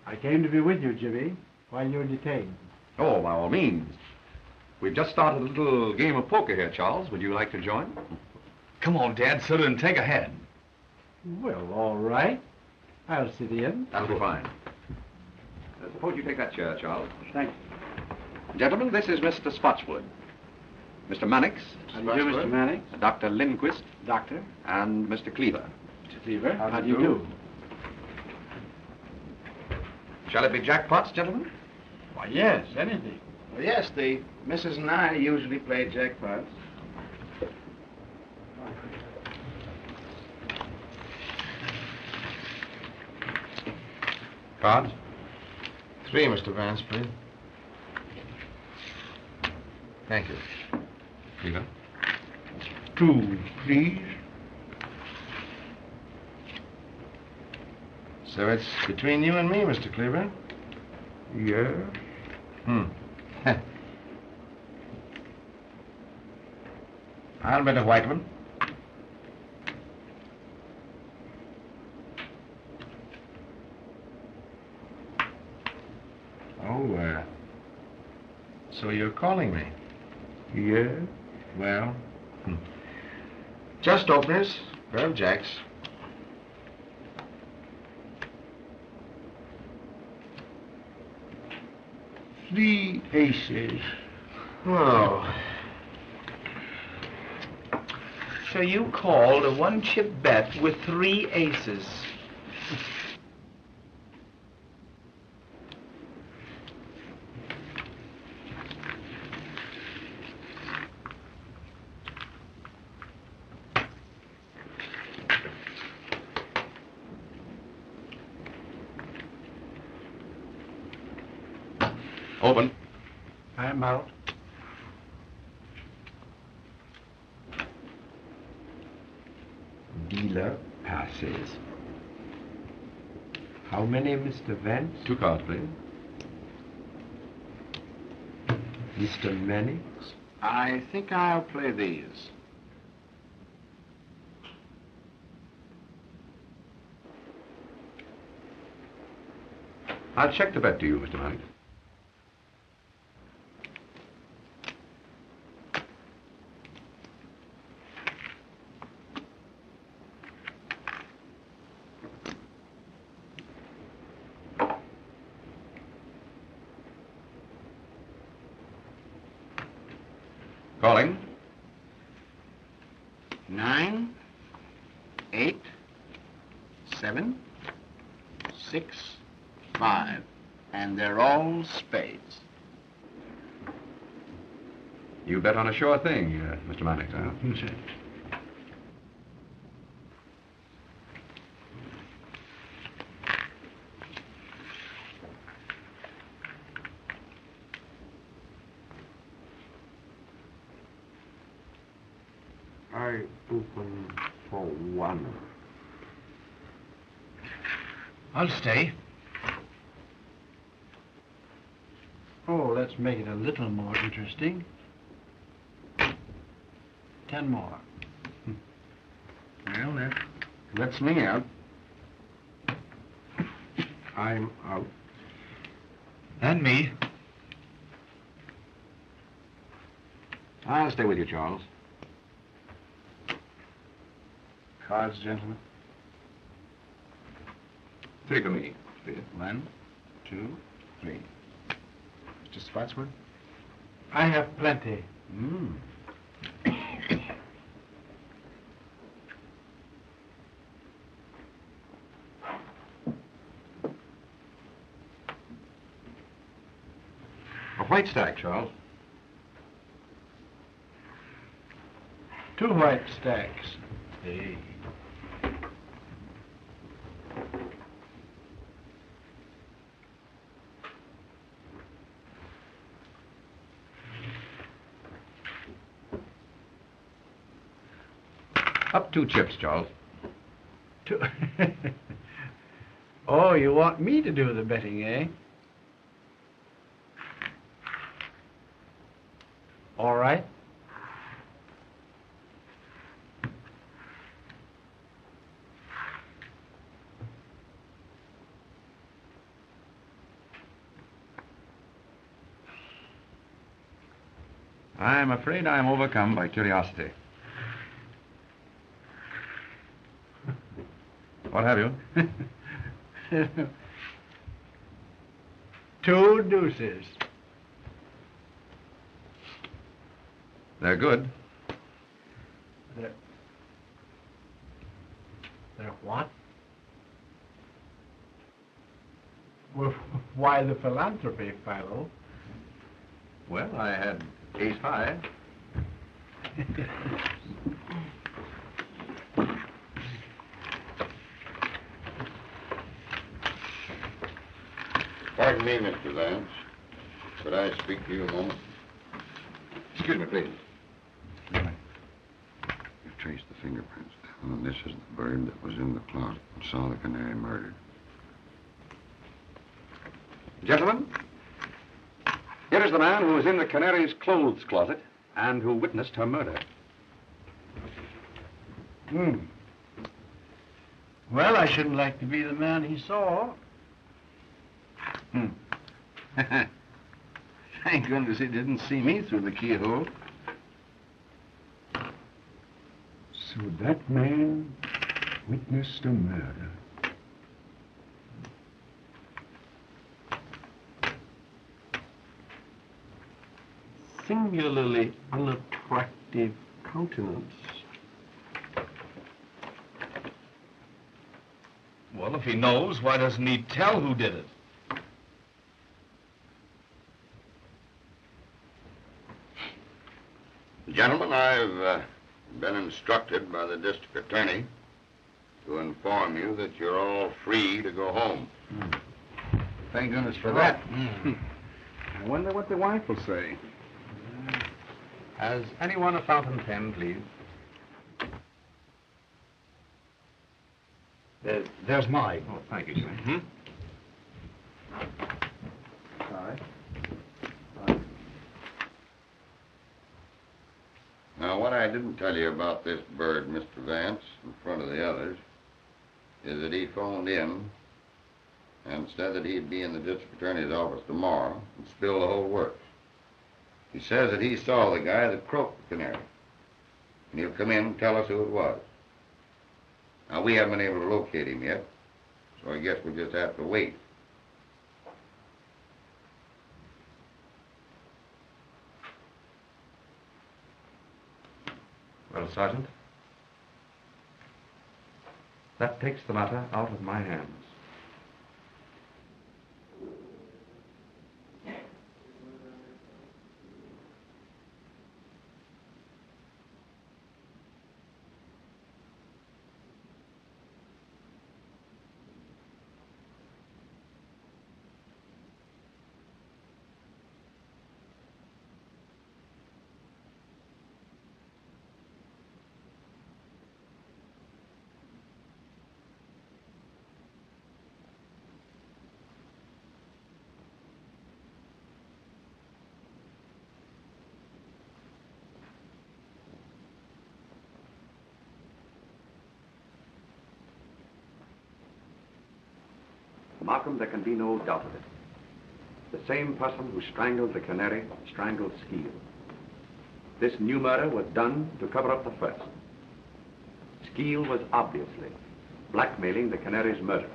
I came to be with you, Jimmy, while you're detained. Oh, by all means. We've just started a little game of poker here, Charles. Would you like to join? Come on, Dad, sit and take a hand. Well, all right. I'll sit in. That'll be fine. Suppose you take that chair, Charles. Thank Gentlemen, this is Mr. Spotswood. Mr. Mannix. How do you do, Mr. Mannix? Dr. Lindquist. Doctor. And Mr. Cleaver. Mr. Cleaver. How do you do? Shall it be jackpots, gentlemen? Why, yes, anything. Well, yes, the Mrs. and I usually play jackpots. Cards? 3, Mr. Vance, please. Thank you. Cleaver? 2, please. So it's between you and me, Mr. Cleaver? Yes. I'll bet a white one. Oh, so you're calling me? Yes. Well, just openers, pair of jacks. Three aces. Oh. So you called a one-chip bet with 3 aces. Open. I'm out. Dealer passes. How many, Mr. Vance? 2 cards, please. Mr. Mannix? I think I'll play these. I'll check the bet to you, Mr. Mannix. Calling. 9, 8, 7, 6, 5. And they're all spades. You bet on a sure thing, Mr. Mannix, huh? I open for 1. I'll stay. Oh, let's make it a little more interesting. 10 more. Well, that lets me out. I'm out. And me. I'll stay with you, Charles. Cards, gentlemen. 3 for me. 1, 2, 3. Mr. Spotswood? I have plenty. A white stack, Charles. 2 white stacks. Hey. Up 2 chips, Charles. Oh, you want me to do the betting, eh? All right. I'm afraid I'm overcome by curiosity. What have you? 2 deuces. They're good. They're what? Well, why the philanthropy, Philo? Well, I had ace 5. Pardon me, Mr. Vance. Could I speak to you a moment? Excuse me, please. You've traced the fingerprints down, and this is the bird that was in the closet and saw the canary murdered. Gentlemen, here is the man who was in the Canary's clothes closet and who witnessed her murder. Well, I shouldn't like to be the man he saw. Thank goodness he didn't see me through the keyhole. So that man witnessed a murder. Singularly unattractive countenance. Well, if he knows, why doesn't he tell who did it? Gentlemen, I've been instructed by the district attorney to inform you that you're all free to go home. Thank goodness for that. I wonder what the wife will say. Has anyone a fountain pen, please? There's mine. Oh, thank you, sir. Now, what I didn't tell you about this bird, Mr. Vance, in front of the others, is that he phoned in and said that he'd be in the district attorney's office tomorrow and spill the whole works. He says that he saw the guy that croaked the Canary, and he'll come in and tell us who it was. Now, we haven't been able to locate him yet, so I guess we'll just have to wait. Well, Sergeant, that takes the matter out of my hands. Markham, there can be no doubt of it. The same person who strangled the Canary strangled Skeel. This new murder was done to cover up the first. Skeel was obviously blackmailing the Canary's murderer.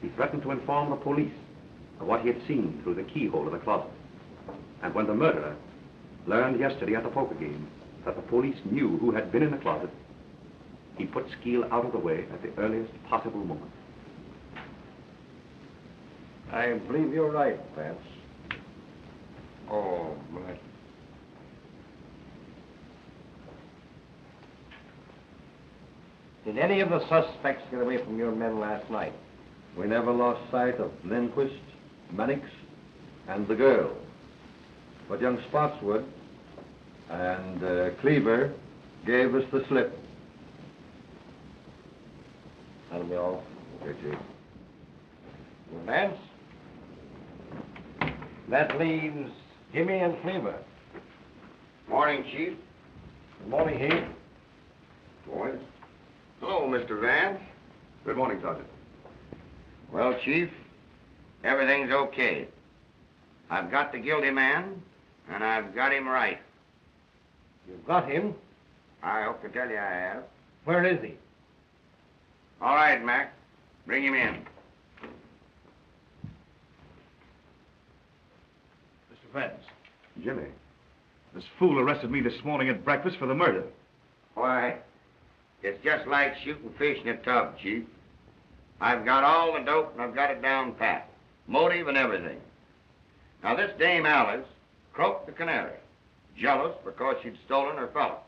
He threatened to inform the police of what he had seen through the keyhole of the closet. And when the murderer learned yesterday at the poker game that the police knew who had been in the closet, he put Skeel out of the way at the earliest possible moment. I believe you're right, Vance. Oh, but... Did any of the suspects get away from your men last night? We never lost sight of Lindquist, Mannix, and the girl. But young Spotswood and Cleaver gave us the slip. That'll be all. Okay, Chief. Vance? That leaves Jimmy and Cleaver. Morning, Chief. Good morning, Heath. Boys. Hello, Mr. Vance. Good morning, Sergeant. Well, Chief, everything's okay. I've got the guilty man, and I've got him right. You've got him? I hope to tell you I have. Where is he? All right, Mac. Bring him in. Mr. Vance. Jimmy. This fool arrested me this morning at breakfast for the murder. Why, it's just like shooting fish in a tub, Chief. I've got all the dope, and I've got it down pat. Motive and everything. Now, this Dame Alice croaked the Canary, jealous because she'd stolen her fellow.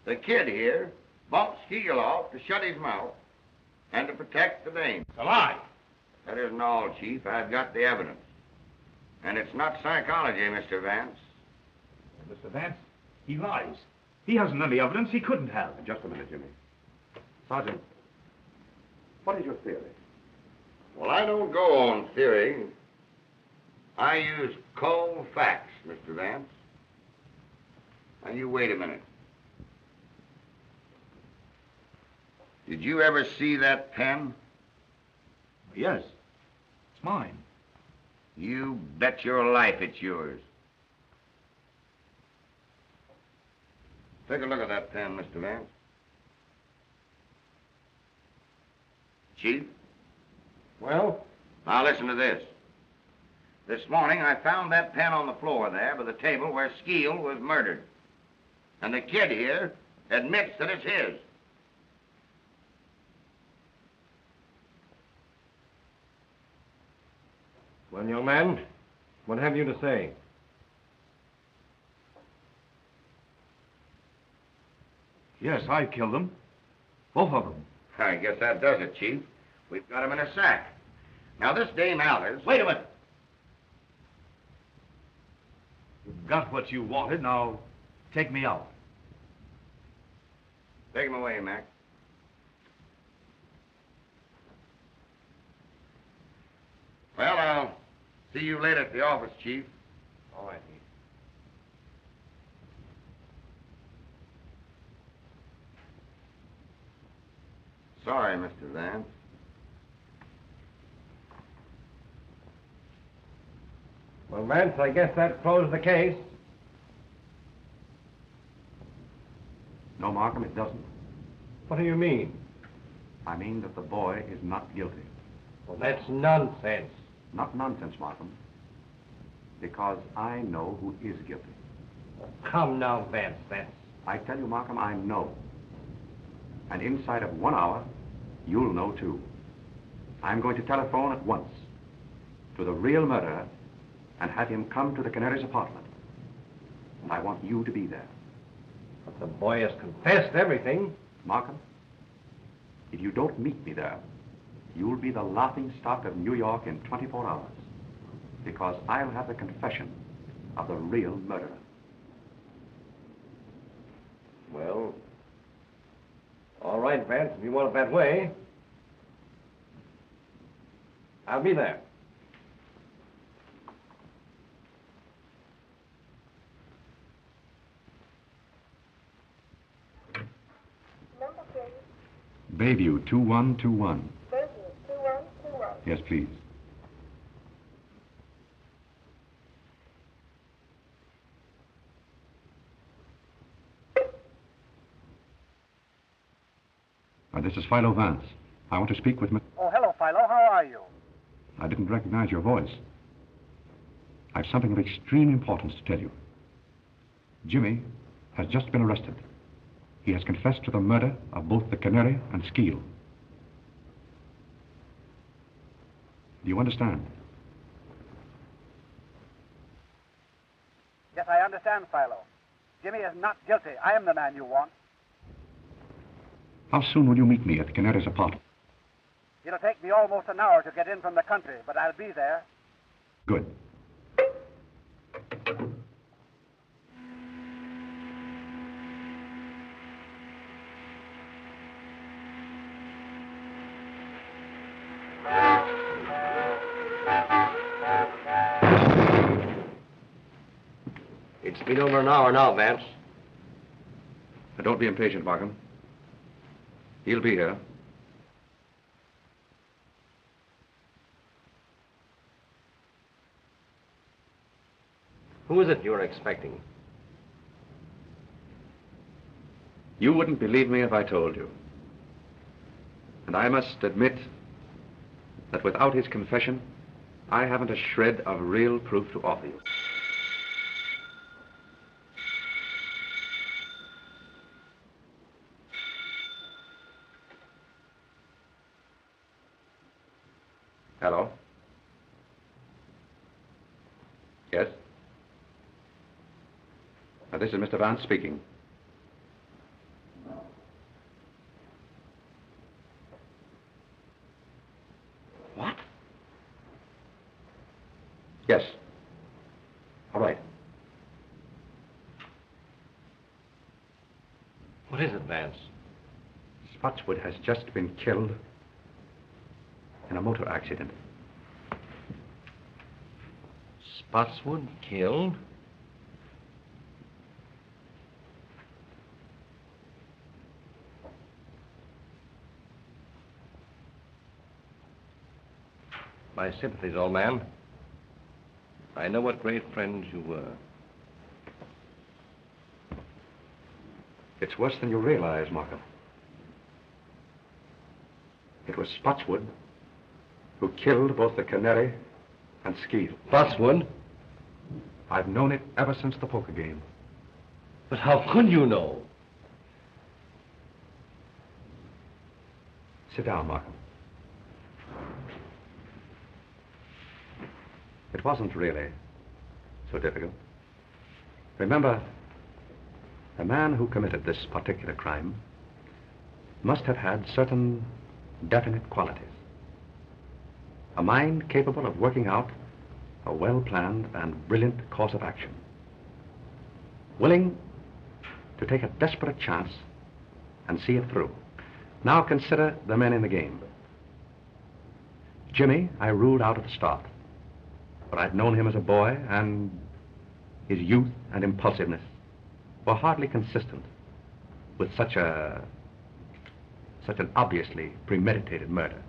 The kid here bumped Skeel off to shut his mouth and to protect the dame. It's a lie. That isn't all, Chief. I've got the evidence. And it's not psychology, Mr. Vance. Mr. Vance, he lies. He hasn't any evidence he couldn't have. Just a minute, Jimmy. Sergeant, what is your theory? Well, I don't go on theory. I use cold facts, Mr. Vance. Now, you wait a minute. Did you ever see that pen? Yes. It's mine. You bet your life it's yours. Take a look at that pen, Mr. Vance. Chief? Well? Now listen to this. This morning I found that pen on the floor there by the table where Skeel was murdered. And the kid here admits that it's his. Well, young man, what have you to say? Yes, I killed them. Both of them. I guess that does it, Chief. We've got him in a sack. Now, this Dame Alice... Wait a minute. You've got what you wanted. Now, take me out. Take him away, Mac. Well, I'll see you later at the office, Chief. All right, Heath. Sorry, Mr. Vance. Well, Vance, I guess that closed the case. No, Markham, it doesn't. What do you mean? I mean that the boy is not guilty. Well, that's nonsense. Not nonsense, Markham. Because I know who is guilty. Come now, Vance, I tell you, Markham, I know. And inside of 1 hour, you'll know too. I'm going to telephone at once to the real murderer and have him come to the Canary's apartment. And I want you to be there. But the boy has confessed everything. Markham, if you don't meet me there, you'll be the laughing stock of New York in 24 hours. Because I'll have the confession of the real murderer. Well, all right, Vance, if you want it that way. I'll be there. Bayview 2121. Bayview 2121. Yes, please. This is Philo Vance. I want to speak with Oh, hello, Philo. How are you? I didn't recognize your voice. I've something of extreme importance to tell you. Jimmy has just been arrested. He has confessed to the murder of both the Canary and Skeel. Do you understand? Yes, I understand, Philo. Jimmy is not guilty. I am the man you want. How soon will you meet me at the Canary's apartment? It'll take me almost an hour to get in from the country, but I'll be there. Good. It's been over an hour now, Vance. Now, don't be impatient, Markham. He'll be here. Who is it you're expecting? You wouldn't believe me if I told you. And I must admit that without his confession, I haven't a shred of real proof to offer you. Hello? Yes? This is Mr. Vance speaking. What? Yes. All right. What is it, Vance? Spotswood has just been killed in a motor accident. Spotswood killed? My sympathies, old man. I know what great friends you were. It's worse than you realize, Markham. It was Spotswood who killed both the Canary and Skeel. Spotswood? I've known it ever since the poker game. But how could you know? Sit down, Markham. It wasn't really so difficult. Remember, the man who committed this particular crime must have had certain definite qualities. A mind capable of working out a well-planned and brilliant course of action. Willing to take a desperate chance and see it through. Now consider the men in the game. Jimmy, I ruled out at the start. But I'd known him as a boy, and his youth and impulsiveness were hardly consistent with such an obviously premeditated murder.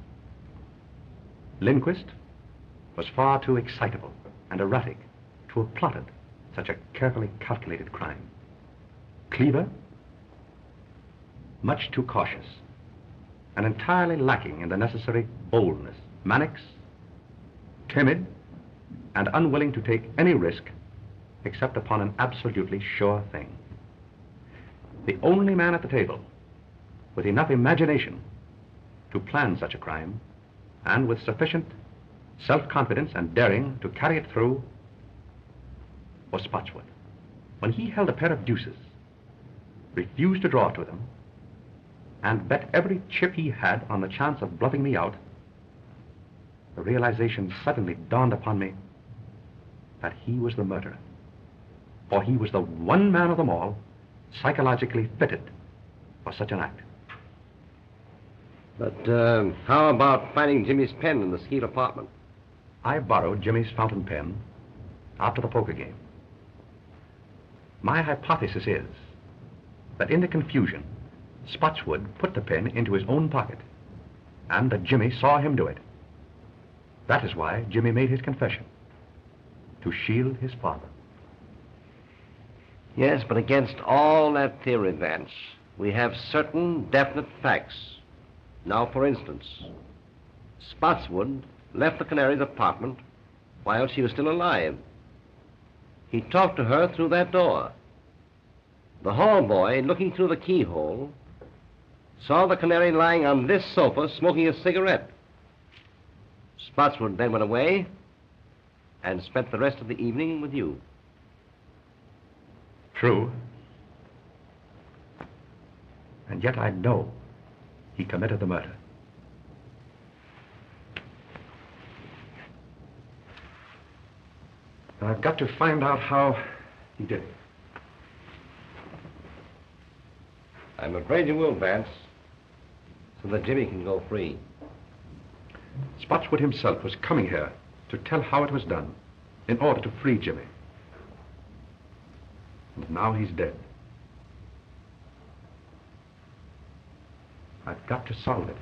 Lindquist was far too excitable and erratic to have plotted such a carefully calculated crime. Cleaver, much too cautious and entirely lacking in the necessary boldness. Mannix, timid and unwilling to take any risk except upon an absolutely sure thing. The only man at the table with enough imagination to plan such a crime and with sufficient self-confidence and daring to carry it through was Spotswood. When he held a pair of deuces, refused to draw to them, and bet every chip he had on the chance of bluffing me out, the realization suddenly dawned upon me that he was the murderer. For he was the one man of them all psychologically fitted for such an act. But how about finding Jimmy's pen in the Skeet apartment? I borrowed Jimmy's fountain pen after the poker game. My hypothesis is that in the confusion, Spotswood put the pen into his own pocket, and that Jimmy saw him do it. That is why Jimmy made his confession, to shield his father. Yes, but against all that theory, Vance, we have certain definite facts. Now, for instance, Spotswood left the Canary's apartment while she was still alive. He talked to her through that door. The hall boy, looking through the keyhole, saw the Canary lying on this sofa smoking a cigarette. Spotswood then went away and spent the rest of the evening with you. True. And yet I know he committed the murder. I've got to find out how he did it. I'm afraid you will, Vance, so that Jimmy can go free. Spotswood himself was coming here to tell how it was done in order to free Jimmy. And now he's dead. I've got to solve it.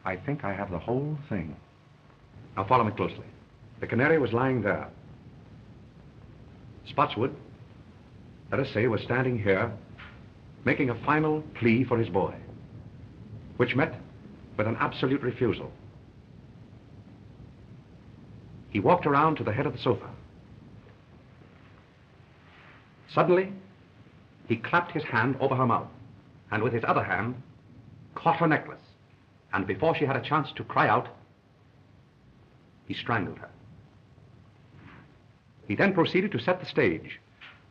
I think I have the whole thing. Now follow me closely. The Canary was lying there. Spotswood, let us say, was standing here making a final plea for his boy, which met with an absolute refusal. He walked around to the head of the sofa. Suddenly, he clapped his hand over her mouth, and with his other hand, caught her necklace. And before she had a chance to cry out, he strangled her. He then proceeded to set the stage,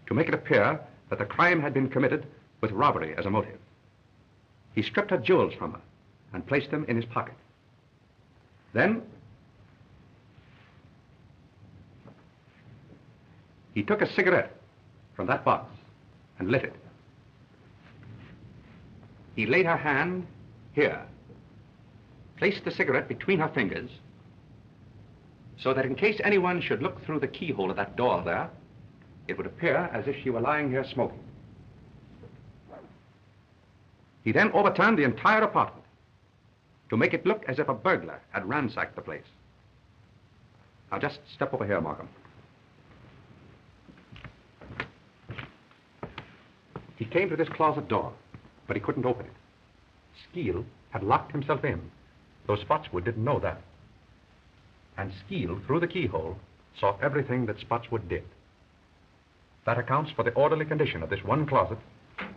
to make it appear that the crime had been committed with robbery as a motive. He stripped her jewels from her and placed them in his pocket. Then, he took a cigarette from that box and lit it. He laid her hand here, placed the cigarette between her fingers, so that in case anyone should look through the keyhole of that door there, it would appear as if she were lying here smoking. He then overturned the entire apartment to make it look as if a burglar had ransacked the place. Now just step over here, Markham. He came to this closet door, but he couldn't open it. Skeel had locked himself in, though Spotswood didn't know that. And Skeel, through the keyhole, saw everything that Spotswood did. That accounts for the orderly condition of this one closet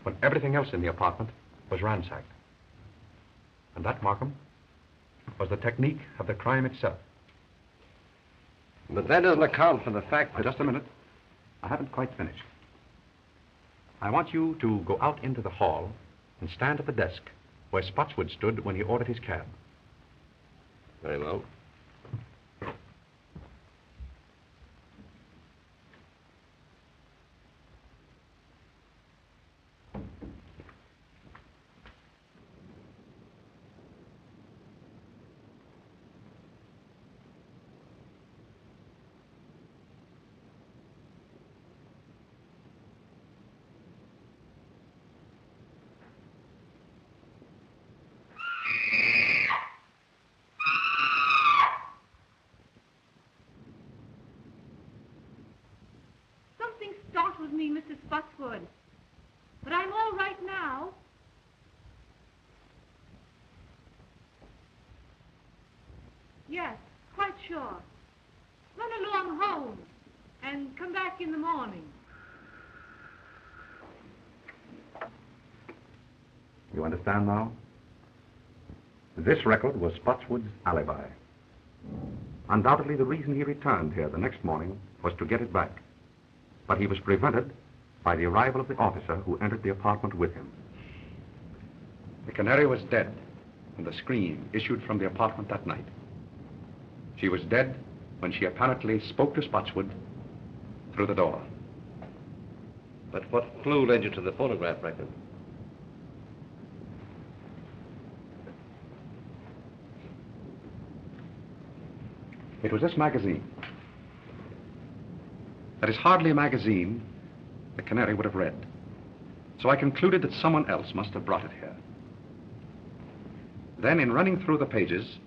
when everything else in the apartment was ransacked. And that, Markham, was the technique of the crime itself. But that doesn't account for the fact that... Just a minute. I haven't quite finished. I want you to go out into the hall and stand at the desk where Spotswood stood when he ordered his cab. Very well. Startled me, Mrs. Spotswood. But I'm all right now. Yes, quite sure. Run along home and come back in the morning. You understand now? This record was Spotswood's alibi. Undoubtedly, the reason he returned here the next morning was to get it back. But he was prevented by the arrival of the officer who entered the apartment with him. The Canary was dead when the scream issued from the apartment that night. She was dead when she apparently spoke to Spotswood through the door. But what clue led you to the phonograph record? It was this magazine. That is hardly a magazine the Canary would have read. So I concluded that someone else must have brought it here. Then, in running through the pages,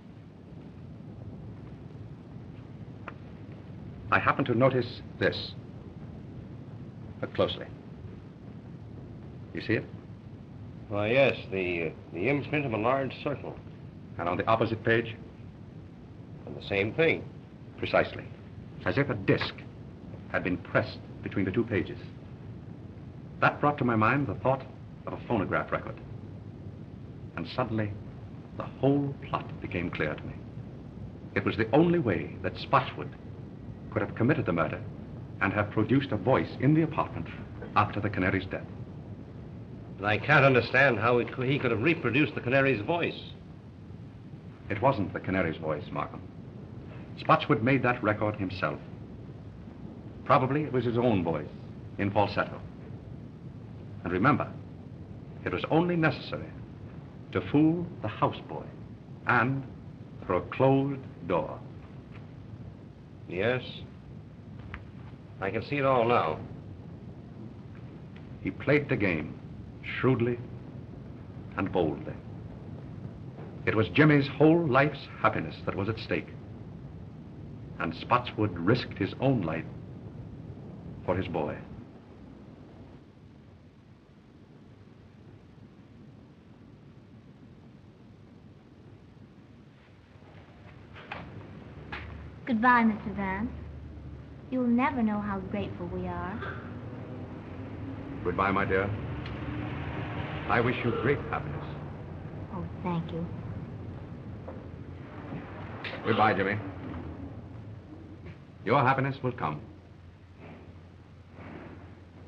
I happened to notice this. Look closely. You see it? Why, yes, the imprint of a large circle. And on the opposite page? And the same thing. Precisely. As if a disc had been pressed between the two pages. That brought to my mind the thought of a phonograph record. And suddenly, the whole plot became clear to me. It was the only way that Spotswood could have committed the murder and have produced a voice in the apartment after the Canary's death. But I can't understand how he could have reproduced the Canary's voice. It wasn't the Canary's voice, Markham. Spotswood made that record himself. Probably it was his own voice, in falsetto. And remember, it was only necessary to fool the houseboy and through a closed door. Yes. I can see it all now. He played the game shrewdly and boldly. It was Jimmy's whole life's happiness that was at stake. And Spotswood risked his own life for his boy. Goodbye, Mr. Vance. You'll never know how grateful we are. Goodbye, my dear. I wish you great happiness. Oh, thank you. Goodbye, Jimmy. Your happiness will come.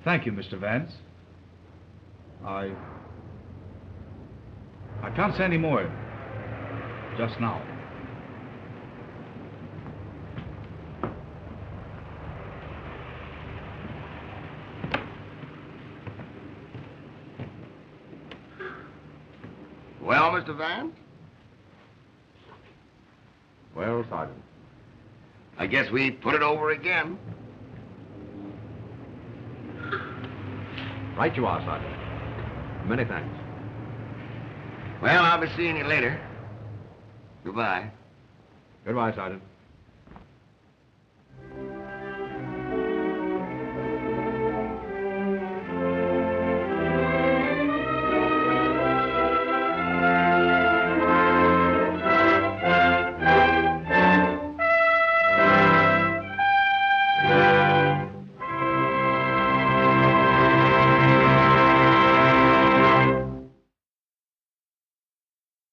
Thank you, Mr. Vance. I can't say any more just now. Well, Mr. Vance? Well, Sergeant. I guess we put it over again. Right you are, Sergeant. Many thanks. Well, I'll be seeing you later. Goodbye. Goodbye, Sergeant.